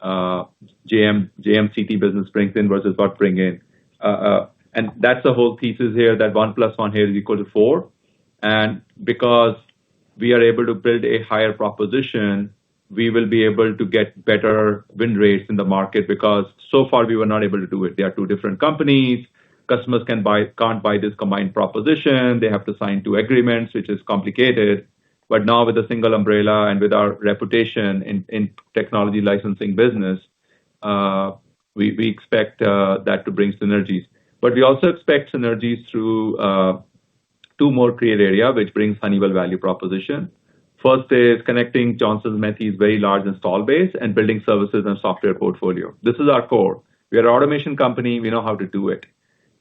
JMCT business brings in versus what bring in. And that's the whole thesis here, that 1 + 1 here is equal to 4. And because we are able to build a higher proposition, we will be able to get better win rates in the market, because so far we were not able to do it. They are two different companies. Customers can't buy this combined proposition. They have to sign 2 agreements, which is complicated. But now with a single umbrella and with our reputation in technology licensing business, we expect that to bring synergies. But we also expect synergies through 2 more clear areas, which brings Honeywell value proposition. First is connecting Johnson Matthey's very large install base and building services and software portfolio. This is our core. We are an automation company. We know how to do it.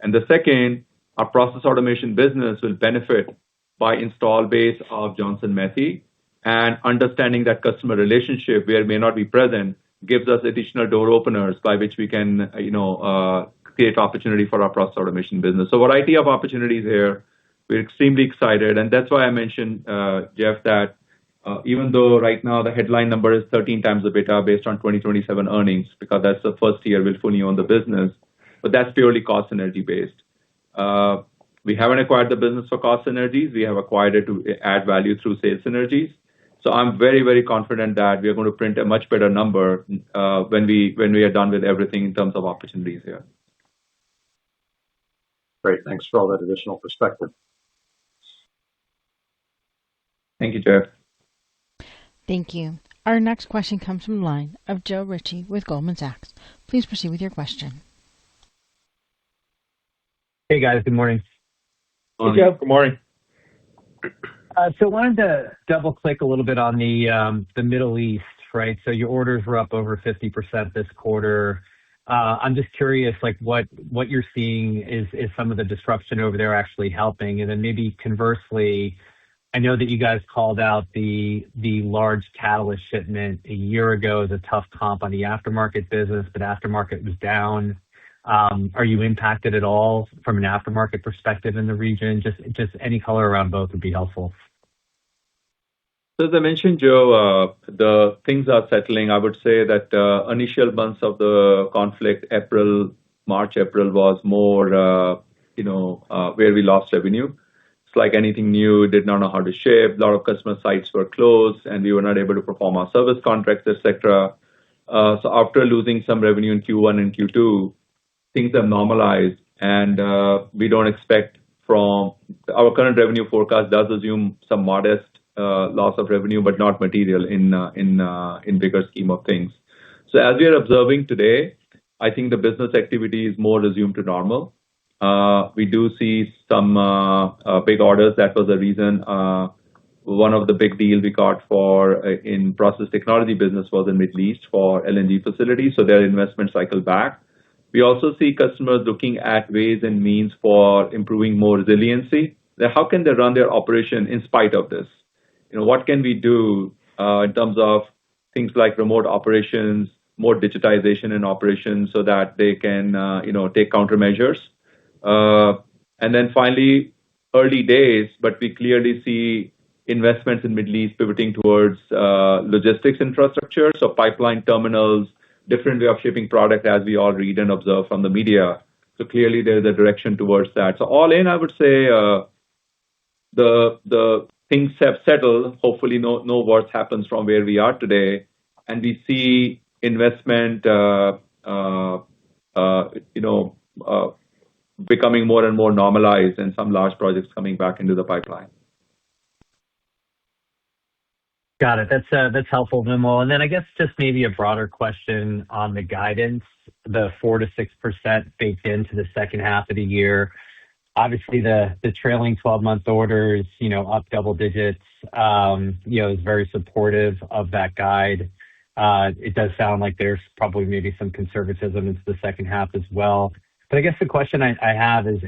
And the second, our process automation business will benefit by install base of Johnson Matthey, and understanding that customer relationship where may not be present gives us additional door openers by which we can, create opportunity for our process automation business. So variety of opportunities here. We're extremely excited, and that's why I mentioned, Jeff, that even though right now the headline number is 13 times the EBITDA based on 2027 earnings, because that's the first year we'll fully own the business, but that's purely cost synergy based. We haven't acquired the business for cost synergies. We have acquired it to add value through sales synergies. So I'm very, very confident that we are going to print a much better number when we are done with everything in terms of opportunities here. Great. Thanks for all that additional perspective. Thank you, Jeff. Thank you. Our next question comes from the line of Joe Ritchie with Goldman Sachs. Please proceed with your question. Hey, guys. Good morning. Hey, Joe. Good morning. So I wanted to double click a little bit on the Middle East, right? So your orders were up over 50% this quarter. I'm just curious, like what you're seeing is some of the disruption over there actually helping? And then maybe conversely, I know that you guys called out the large catalyst shipment a year ago as a tough comp on the aftermarket business, but aftermarket was down. Are you impacted at all from an aftermarket perspective in the region? Just any color around both would be helpful. So as I mentioned, Joe, the things are settling. I would say that initial months of the conflict, March, April was more, where we lost revenue. It's like anything new, did not know how to ship. A lot of customer sites were closed, and we were not able to perform our service contracts, etc. So after losing some revenue in Q1 and Q2, things have normalized, and we don't expect from our current revenue forecast does assume some modest loss of revenue, but not material in bigger scheme of things. So as we are observing today, I think the business activity is more resumed to normal. We do see some big orders. That was the reason one of the big deals we got for in process technology business was in Middle East for LNG facilities, so their investment cycle back. We also see customers looking at ways and means for improving more resiliency. How can they run their operation in spite of this? What can we do in terms of things like remote operations, more digitization in operations so that they can, take countermeasures. And then finally, early days, but we clearly see investments in Middle East pivoting towards logistics infrastructure, so pipeline terminals, different way of shipping product as we all read and observe from the media. Clearly there's a direction towards that. All in, I would say the things have settled. Hopefully no worse happens from where we are today, and we see investment becoming more and more normalized and some large projects coming back into the pipeline. Got it. That's helpful, Vimal. I guess just maybe a broader question on the guidance, the 4%-6% baked into the second half of the year. Obviously, the trailing 12-month orders, up double digits, is very supportive of that guide. It does sound like there's probably maybe some conservatism into the second half as well. I guess the question I have is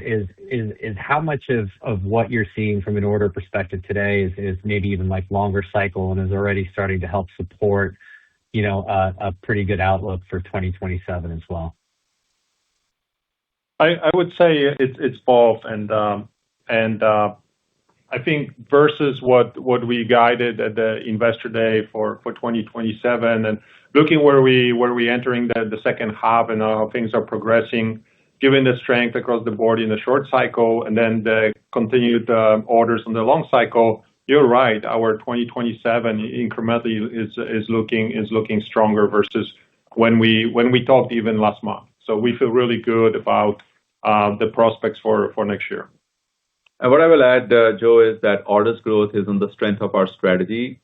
how much of what you're seeing from an order perspective today is maybe even like longer cycle and is already starting to help support, a pretty good outlook for 2027 as well? I would say it's both, and I think versus what we guided at the Investor Day for 2027, and looking where we entering the second half and how things are progressing, given the strength across the board in the short cycle and then the continued orders on the long cycle, you're right. Our 2027 incrementally is looking stronger versus when we talked even last month. We feel really good about the prospects for next year. And what I will add, Joe, is that orders growth is on the strength of our strategy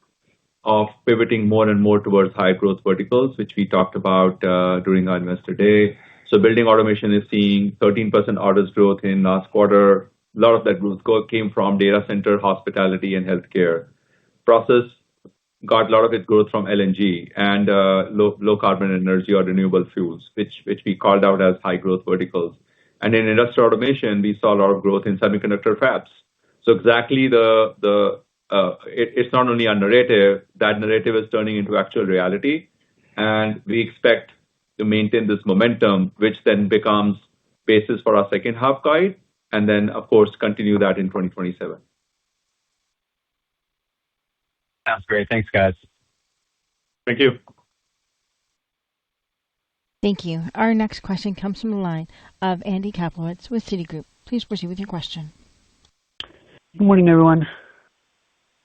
of pivoting more and more towards high growth verticals, which we talked about during our Investor Day. Building automation is seeing 13% orders growth in last quarter. A lot of that growth came from data center, hospitality, and healthcare. Process got a lot of its growth from LNG and low carbon energy or renewable fuels, which we called out as high growth verticals. And in industrial automation, we saw a lot of growth in semiconductor fabs. Exactly it's not only a narrative, that narrative is turning into actual reality. And we expect to maintain this momentum, which then becomes basis for our second half guide, and then of course continue that in 2027. Sounds great. Thanks, guys. Thank you. Thank you. Our next question comes from the line of Andy Kaplowitz with Citigroup. Please proceed with your question. Good morning, everyone.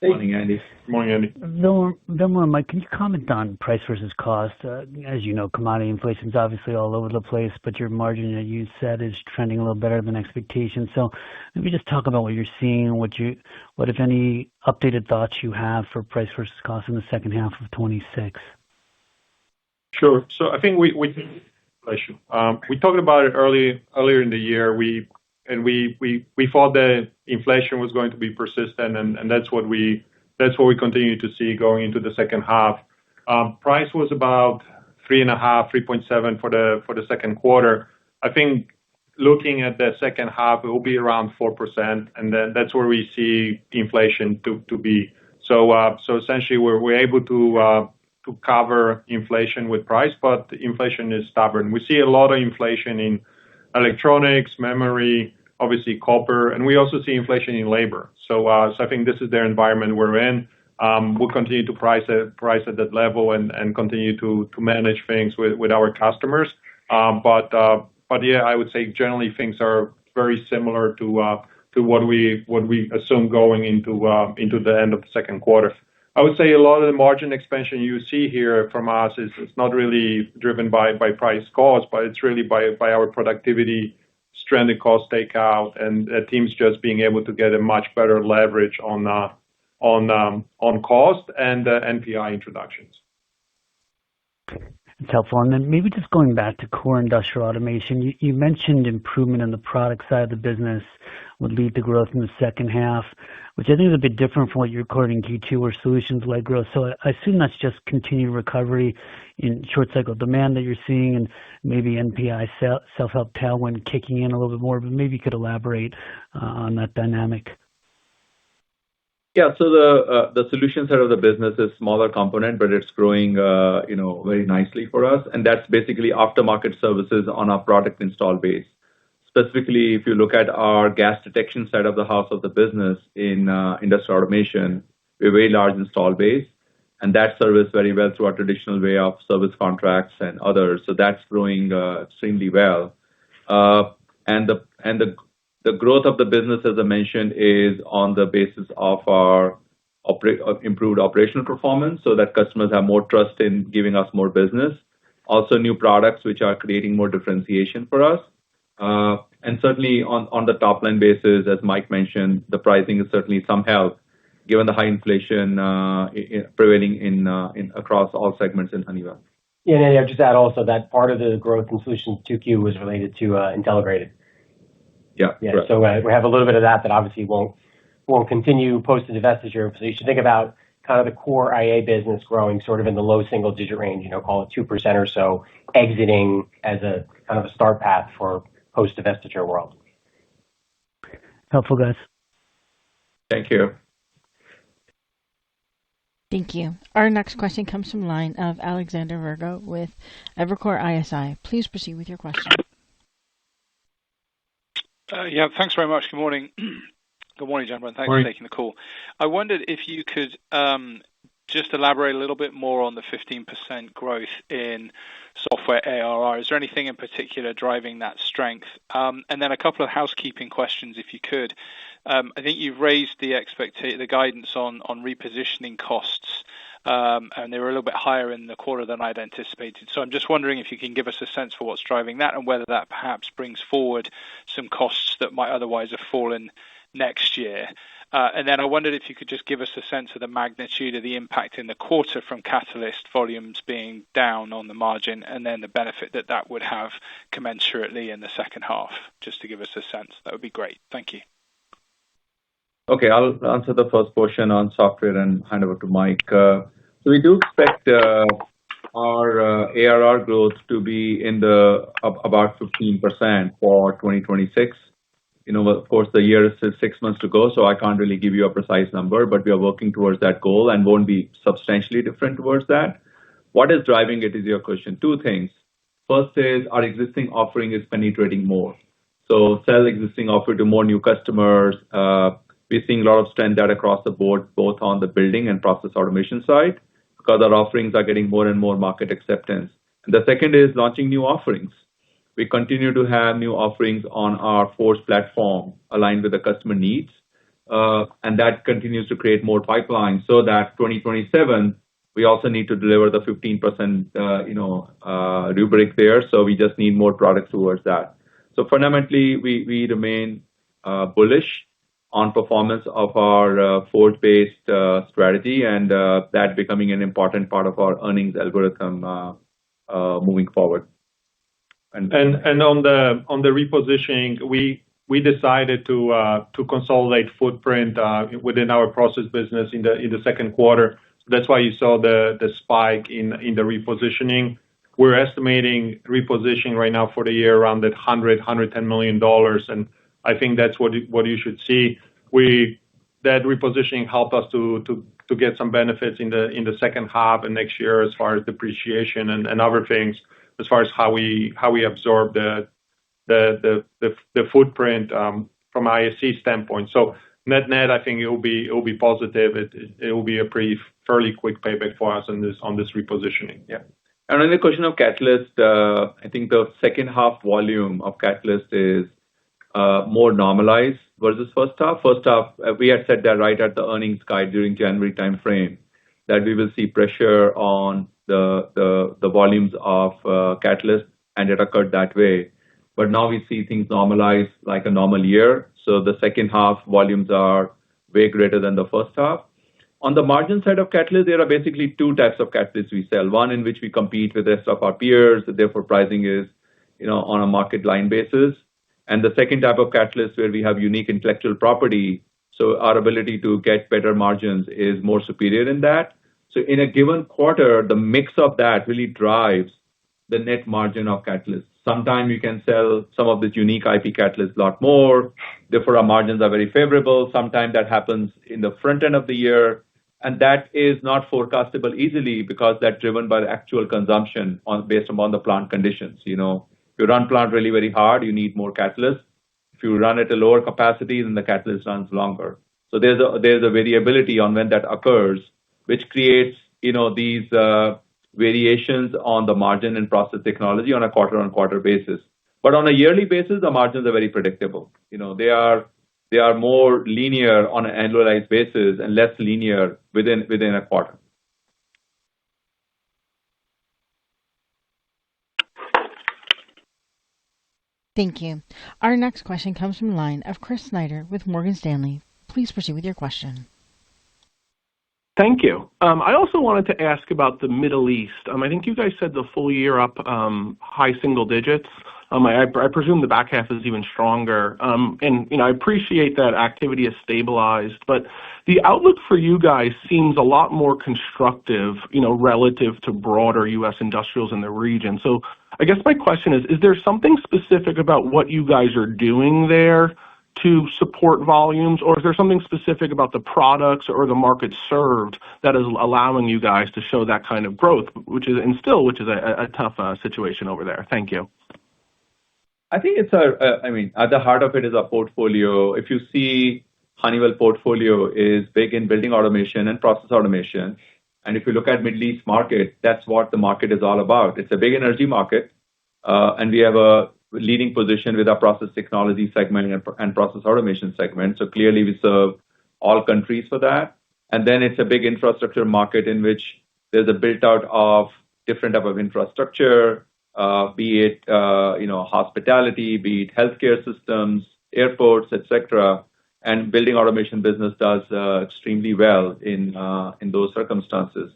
Good morning, Andy. Good morning, Andy. Vimal and Mike, can you comment on price versus cost? As you know, commodity inflation is obviously all over the place, but your margin that you said is trending a little better than expectations. Maybe just talk about what you're seeing, what if any updated thoughts you have for price versus cost in the second half of 2026. Sure. I think we talked about it earlier in the year. We thought that inflation was going to be persistent, and that's what we continue to see going into the second half. Price was about 3.5, 3.7 for the second quarter. I think looking at the second half, it will be around 4%, and then that's where we see inflation to be. Essentially, we're able to cover inflation with price, but inflation is stubborn. We see a lot of inflation in electronics, memory, obviously copper, and we also see inflation in labor. I think this is the environment we're in. We'll continue to price at that level and continue to manage things with our customers. Yeah, I would say generally things are very similar to what we assume going into the end of the second quarter. I would say a lot of the margin expansion you see here from us is not really driven by price cost, but it's really by our productivity, stranded cost takeout, and teams just being able to get a much better leverage on cost and NPI introductions. It's helpful. Then maybe just going back to core industrial automation, you mentioned improvement in the product side of the business would lead to growth in the second half, which I think is a bit different from what you're recording in Q2 or solutions-led growth. I assume that's just continued recovery in short cycle demand that you're seeing and maybe NPI self-help tailwind kicking in a little bit more, but maybe you could elaborate on that dynamic. Yeah. The solution side of the business is smaller component, but it's growing very nicely for us. And that's basically aftermarket services on our product install base. Specifically, if you look at our gas detection side of the house of the business in industrial automation, we have a very large install base, and that serves very well through our traditional way of service contracts and others. That's growing extremely well. And the growth of the business, as I mentioned, is on the basis of our improved operational performance so that customers have more trust in giving us more business. Also, new products which are creating more differentiation for us. And certainly on the top line basis, as Mike mentioned, the pricing is certainly some help given the high inflation prevailing across all segments in Honeywell. Yeah, and I'll just add also that part of the growth in Solutions 2Q was related to Intelligrated. Yeah. So we have a little bit of that obviously won't continue post the divestiture. So you should think about kind of the core IA business growing sort of in the low single digit range, call it 2% or so, exiting as a kind of a start path for post divestiture world. Helpful, guys. Thank you. Thank you. Our next question comes from the line of Alexander Virgo with Evercore ISI. Please proceed with your question. Yeah, thanks very much. Good morning. Good morning, gentlemen. Thanks for taking the call. I wondered if you could just elaborate a little bit more on the 15% growth in software ARR. Is there anything in particular driving that strength? And then a couple of housekeeping questions, if you could. I think you've raised the guidance on repositioning costs, and they were a little bit higher in the quarter than I'd anticipated. So I'm just wondering if you can give us a sense for what's driving that and whether that perhaps brings forward some costs that might otherwise have fallen next year. And then I wondered if you could just give us a sense of the magnitude of the impact in the quarter from Catalyst volumes being down on the margin, and then the benefit that would have commensurately in the second half, just to give us a sense. That would be great. Thank you. Okay, I'll answer the first portion on software and hand over to Mike. So we do expect our ARR growth to be in the about 15% for 2026. Of course, the year is still 6 months to go, so I can't really give you a precise number, but we are working towards that goal and won't be substantially different towards that. What is driving it is your question. Two things. First is our existing offering is penetrating more. So sell existing offer to more new customers. We're seeing a lot of strength there across the board, both on the building and process automation side, because our offerings are getting more and more market acceptance. And the second is launching new offerings. We continue to have new offerings on our Force platform aligned with the customer needs, and that continues to create more pipeline so that 2027, we also need to deliver the 15% rubric there, so we just need more products towards that. So fundamentally, we remain bullish on performance of our Force-based strategy and that becoming an important part of our earnings algorithm moving forward. And on the repositioning, we decided to consolidate footprint within our process business in the second quarter. That's why you saw the spike in the repositioning. We're estimating repositioning right now for the year around that $110 million, and I think that's what you should see. That repositioning helped us to get some benefits in the second half and next year as far as depreciation and other things, as far as how we absorb the footprint from ISC standpoint. So net, I think it will be positive. It will be a fairly quick payback for us on this repositioning. Yeah. And on the question of Catalyst, I think the second half volume of Catalyst is more normalized versus first half. First half, we had said that right at the earnings guide during January timeframe, that we will see pressure on the volumes of Catalyst, and it occurred that way. But now we see things normalize like a normal year. So the second half volumes are way greater than the first half. On the margin side of Catalyst, there are basically two types of Catalysts we sell. One in which we compete with the rest of our peers, therefore pricing is on a market line basis. And the second type of Catalyst where we have unique intellectual property, so our ability to get better margins is more superior in that. So in a given quarter, the mix of that really drives the net margin of Catalyst. Sometimes you can sell some of this unique IP Catalyst a lot more, therefore our margins are very favorable. Sometimes that happens in the front end of the year, and that is not forecastable easily because that's driven by the actual consumption based upon the plant conditions. If you run plant really very hard, you need more Catalyst. If you run at a lower capacity, then the Catalyst runs longer. So there's a variability on when that occurs, which creates these variations on the margin and process technology on a quarter-on-quarter basis. But on a yearly basis, the margins are very predictable. They are more linear on an annualized basis and less linear within a quarter. Thank you. Our next question comes from the line of Chris Snyder with Morgan Stanley. Please proceed with your question. Thank you. I also wanted to ask about the Middle East. I think you guys said the full year up high single digits. I presume the back half is even stronger. I appreciate that activity is stabilized, but the outlook for you guys seems a lot more constructive, relative to broader U.S. industrials in the region. So I guess my question is there something specific about what you guys are doing there to support volumes, or is there something specific about the products or the market served that is allowing you guys to show that kind of growth, which is a tough situation over there? Thank you. I think at the heart of it is our portfolio. If you see, Honeywell portfolio is big in building automation and process automation. And if you look at Middle East market, that's what the market is all about. It's a big energy market, and we have a leading position with our process technology segment and process automation segment. So clearly we serve all countries for that. And then it's a big infrastructure market in which there's a built out of different type of infrastructure, be it hospitality, be it healthcare systems, airports, etc. And building automation business does extremely well in those circumstances.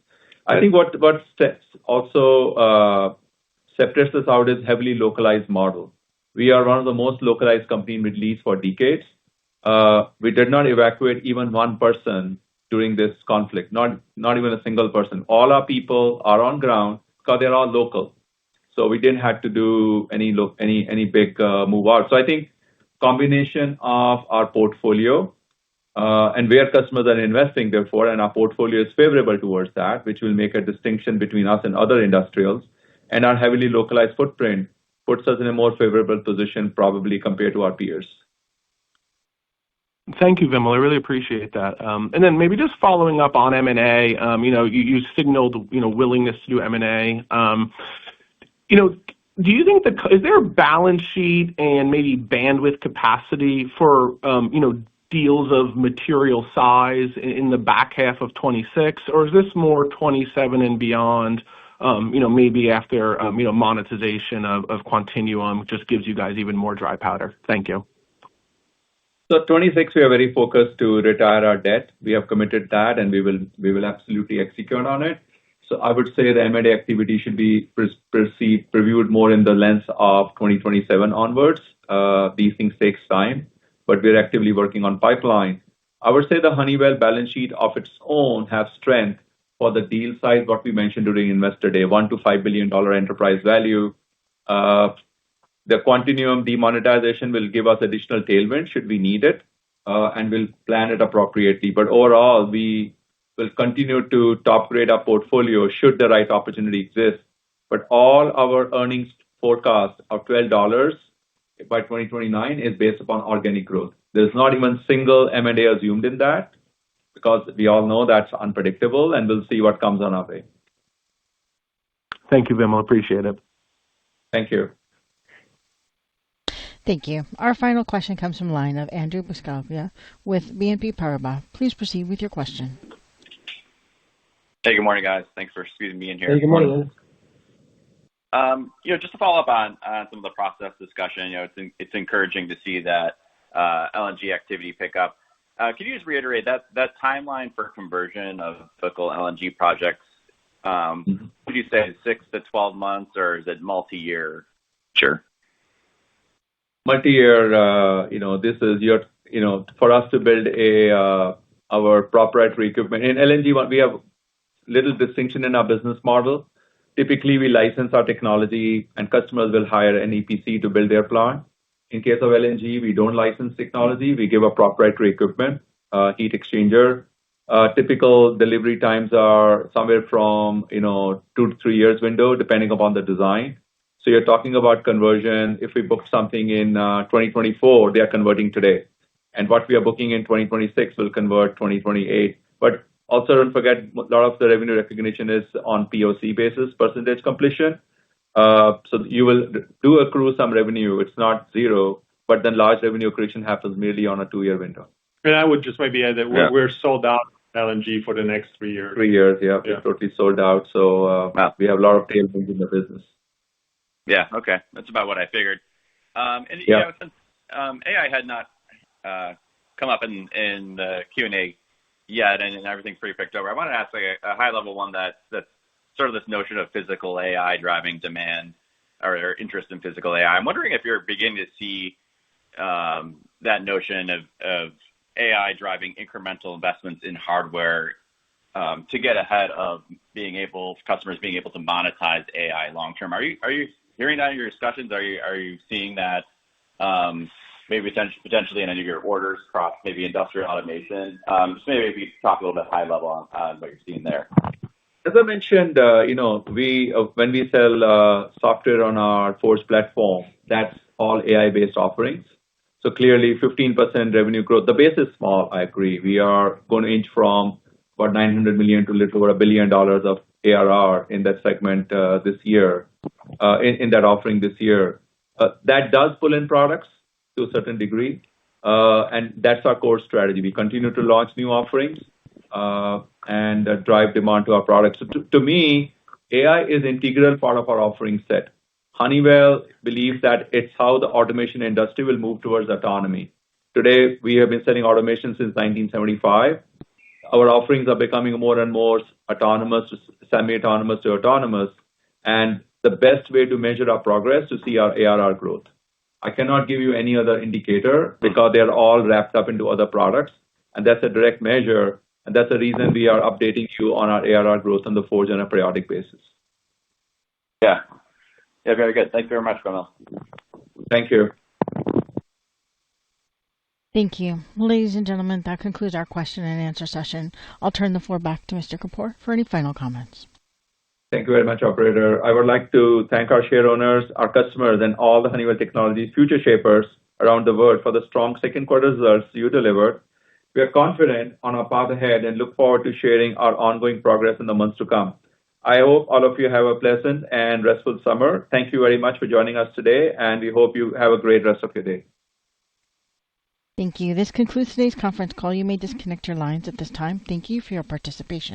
I think what also separates us out is heavily localized model. We are one of the most localized company in Middle East for decades. We did not evacuate even one person during this conflict, not even a single person. All our people are on ground because they're all local. So we didn't have to do any big move out. So I think combination of our portfolio and where customers are investing, therefore, and our portfolio is favorable towards that, which will make a distinction between us and other industrials. And our heavily localized footprint puts us in a more favorable position, probably compared to our peers. Thank you, Vimal. I really appreciate that. And then maybe just following up on M&A, you signaled, willingness to do M&A. Do you think is there a balance sheet and maybe bandwidth capacity for, deals of material size in the back half of 26, or is this more 27 and beyond, maybe after, monetization of Quantinuum just gives you guys even more dry powder? Thank you. So 26, we are very focused to retire our debt. We have committed that, and we will absolutely execute on it. So I would say the M&A activity should be previewed more in the lens of 2027 onwards. These things takes time, but we're actively working on pipeline. I would say the Honeywell balance sheet of its own has strength for the deal size, what we mentioned during Investor Day, $1 to $5 billion enterprise value. The Quantinuum demonetization will give us additional tailwind should we need it, and we'll plan it appropriately. But overall, we will continue to top grade our portfolio should the right opportunity exist. But all our earnings forecast of $12 by 2029 is based upon organic growth. There's not even single M&A assumed in that because we all know that's unpredictable, and we'll see what comes on our way. Thank you, Vimal. Appreciate it. Thank you. Thank you. Our final question comes from the line of Andrew Buscaglia with BNP Paribas. Please proceed with your question. Hey, good morning, guys. Thanks for squeezing me in here. Hey, good morning. Just to follow up on some of the process discussion, it's encouraging to see that LNG activity pick up. Can you just reiterate that timeline for conversion of typical LNG projects? Would you say 6 to 12 months, or is it multi-year? Sure. Multi-year, this is for us to build our proprietary equipment. In LNG, we have little distinction in our business model. Typically, we license our technology and customers will hire an EPC to build their plant. In case of LNG, we don't license technology. We give a proprietary equipment, heat exchanger. Typical delivery times are somewhere from 2 to 3 years window, depending upon the design. So you're talking about conversion. If we book something in 2024, they are converting today. And what we are booking in 2026 will convert 2028. But also don't forget, a lot of the revenue recognition is on POC basis, percentage completion. So you will do accrue some revenue. It's not zero, but then large revenue accretion happens merely on a 2-year window. And I would just maybe add that we're sold out LNG for the next 3 years. 3 years, yeah. We're totally sold out. So we have a lot of tailwinds in the business. Yeah, okay. That's about what I figured. Since AI had not come up in the Q&A yet, and everything's pretty picked over, I wanted to ask like a high-level one that's sort of this notion of physical AI driving demand or interest in physical AI. I'm wondering if you're beginning to see that notion of AI driving incremental investments in hardware to get ahead of customers being able to monetize AI long term. Are you hearing that in your discussions? Are you seeing that maybe potentially in any of your orders across maybe industrial automation? Just maybe if you could talk a little bit high level on what you're seeing there. As I mentioned, when we sell software on our Forge platform, that's all AI-based offerings. So clearly, 15% revenue growth. The base is small, I agree. We are going to inch from about $900 million to a little over $1 billion of ARR in that segment this year, in that offering this year. That does pull in products to a certain degree, and that's our core strategy. We continue to launch new offerings and drive demand to our products. So to me, AI is an integral part of our offering set. Honeywell believes that it's how the automation industry will move towards autonomy. Today, we have been selling automation since 1975. Our offerings are becoming more and more autonomous, semi-autonomous to autonomous, and the best way to measure our progress is to see our ARR growth. I cannot give you any other indicator because they're all wrapped up into other products, and that's a direct measure, and that's the reason we are updating you on our ARR growth on the Forge on a periodic basis. Yeah, very good. Thank you very much, Vimal. Thank you. Thank you. Ladies and gentlemen, that concludes our question and answer session. I'll turn the floor back to Mr. Kapoor for any final comments. Thank you very much, operator. I would like to thank our share owners, our customers, and all the Honeywell Technologies future shapers around the world for the strong second quarter results you delivered. We are confident on our path ahead and look forward to sharing our ongoing progress in the months to come. I hope all of you have a pleasant and restful summer. Thank you very much for joining us today, and we hope you have a great rest of your day. Thank you. This concludes today's conference call. You may disconnect your lines at this time. Thank you for your participation.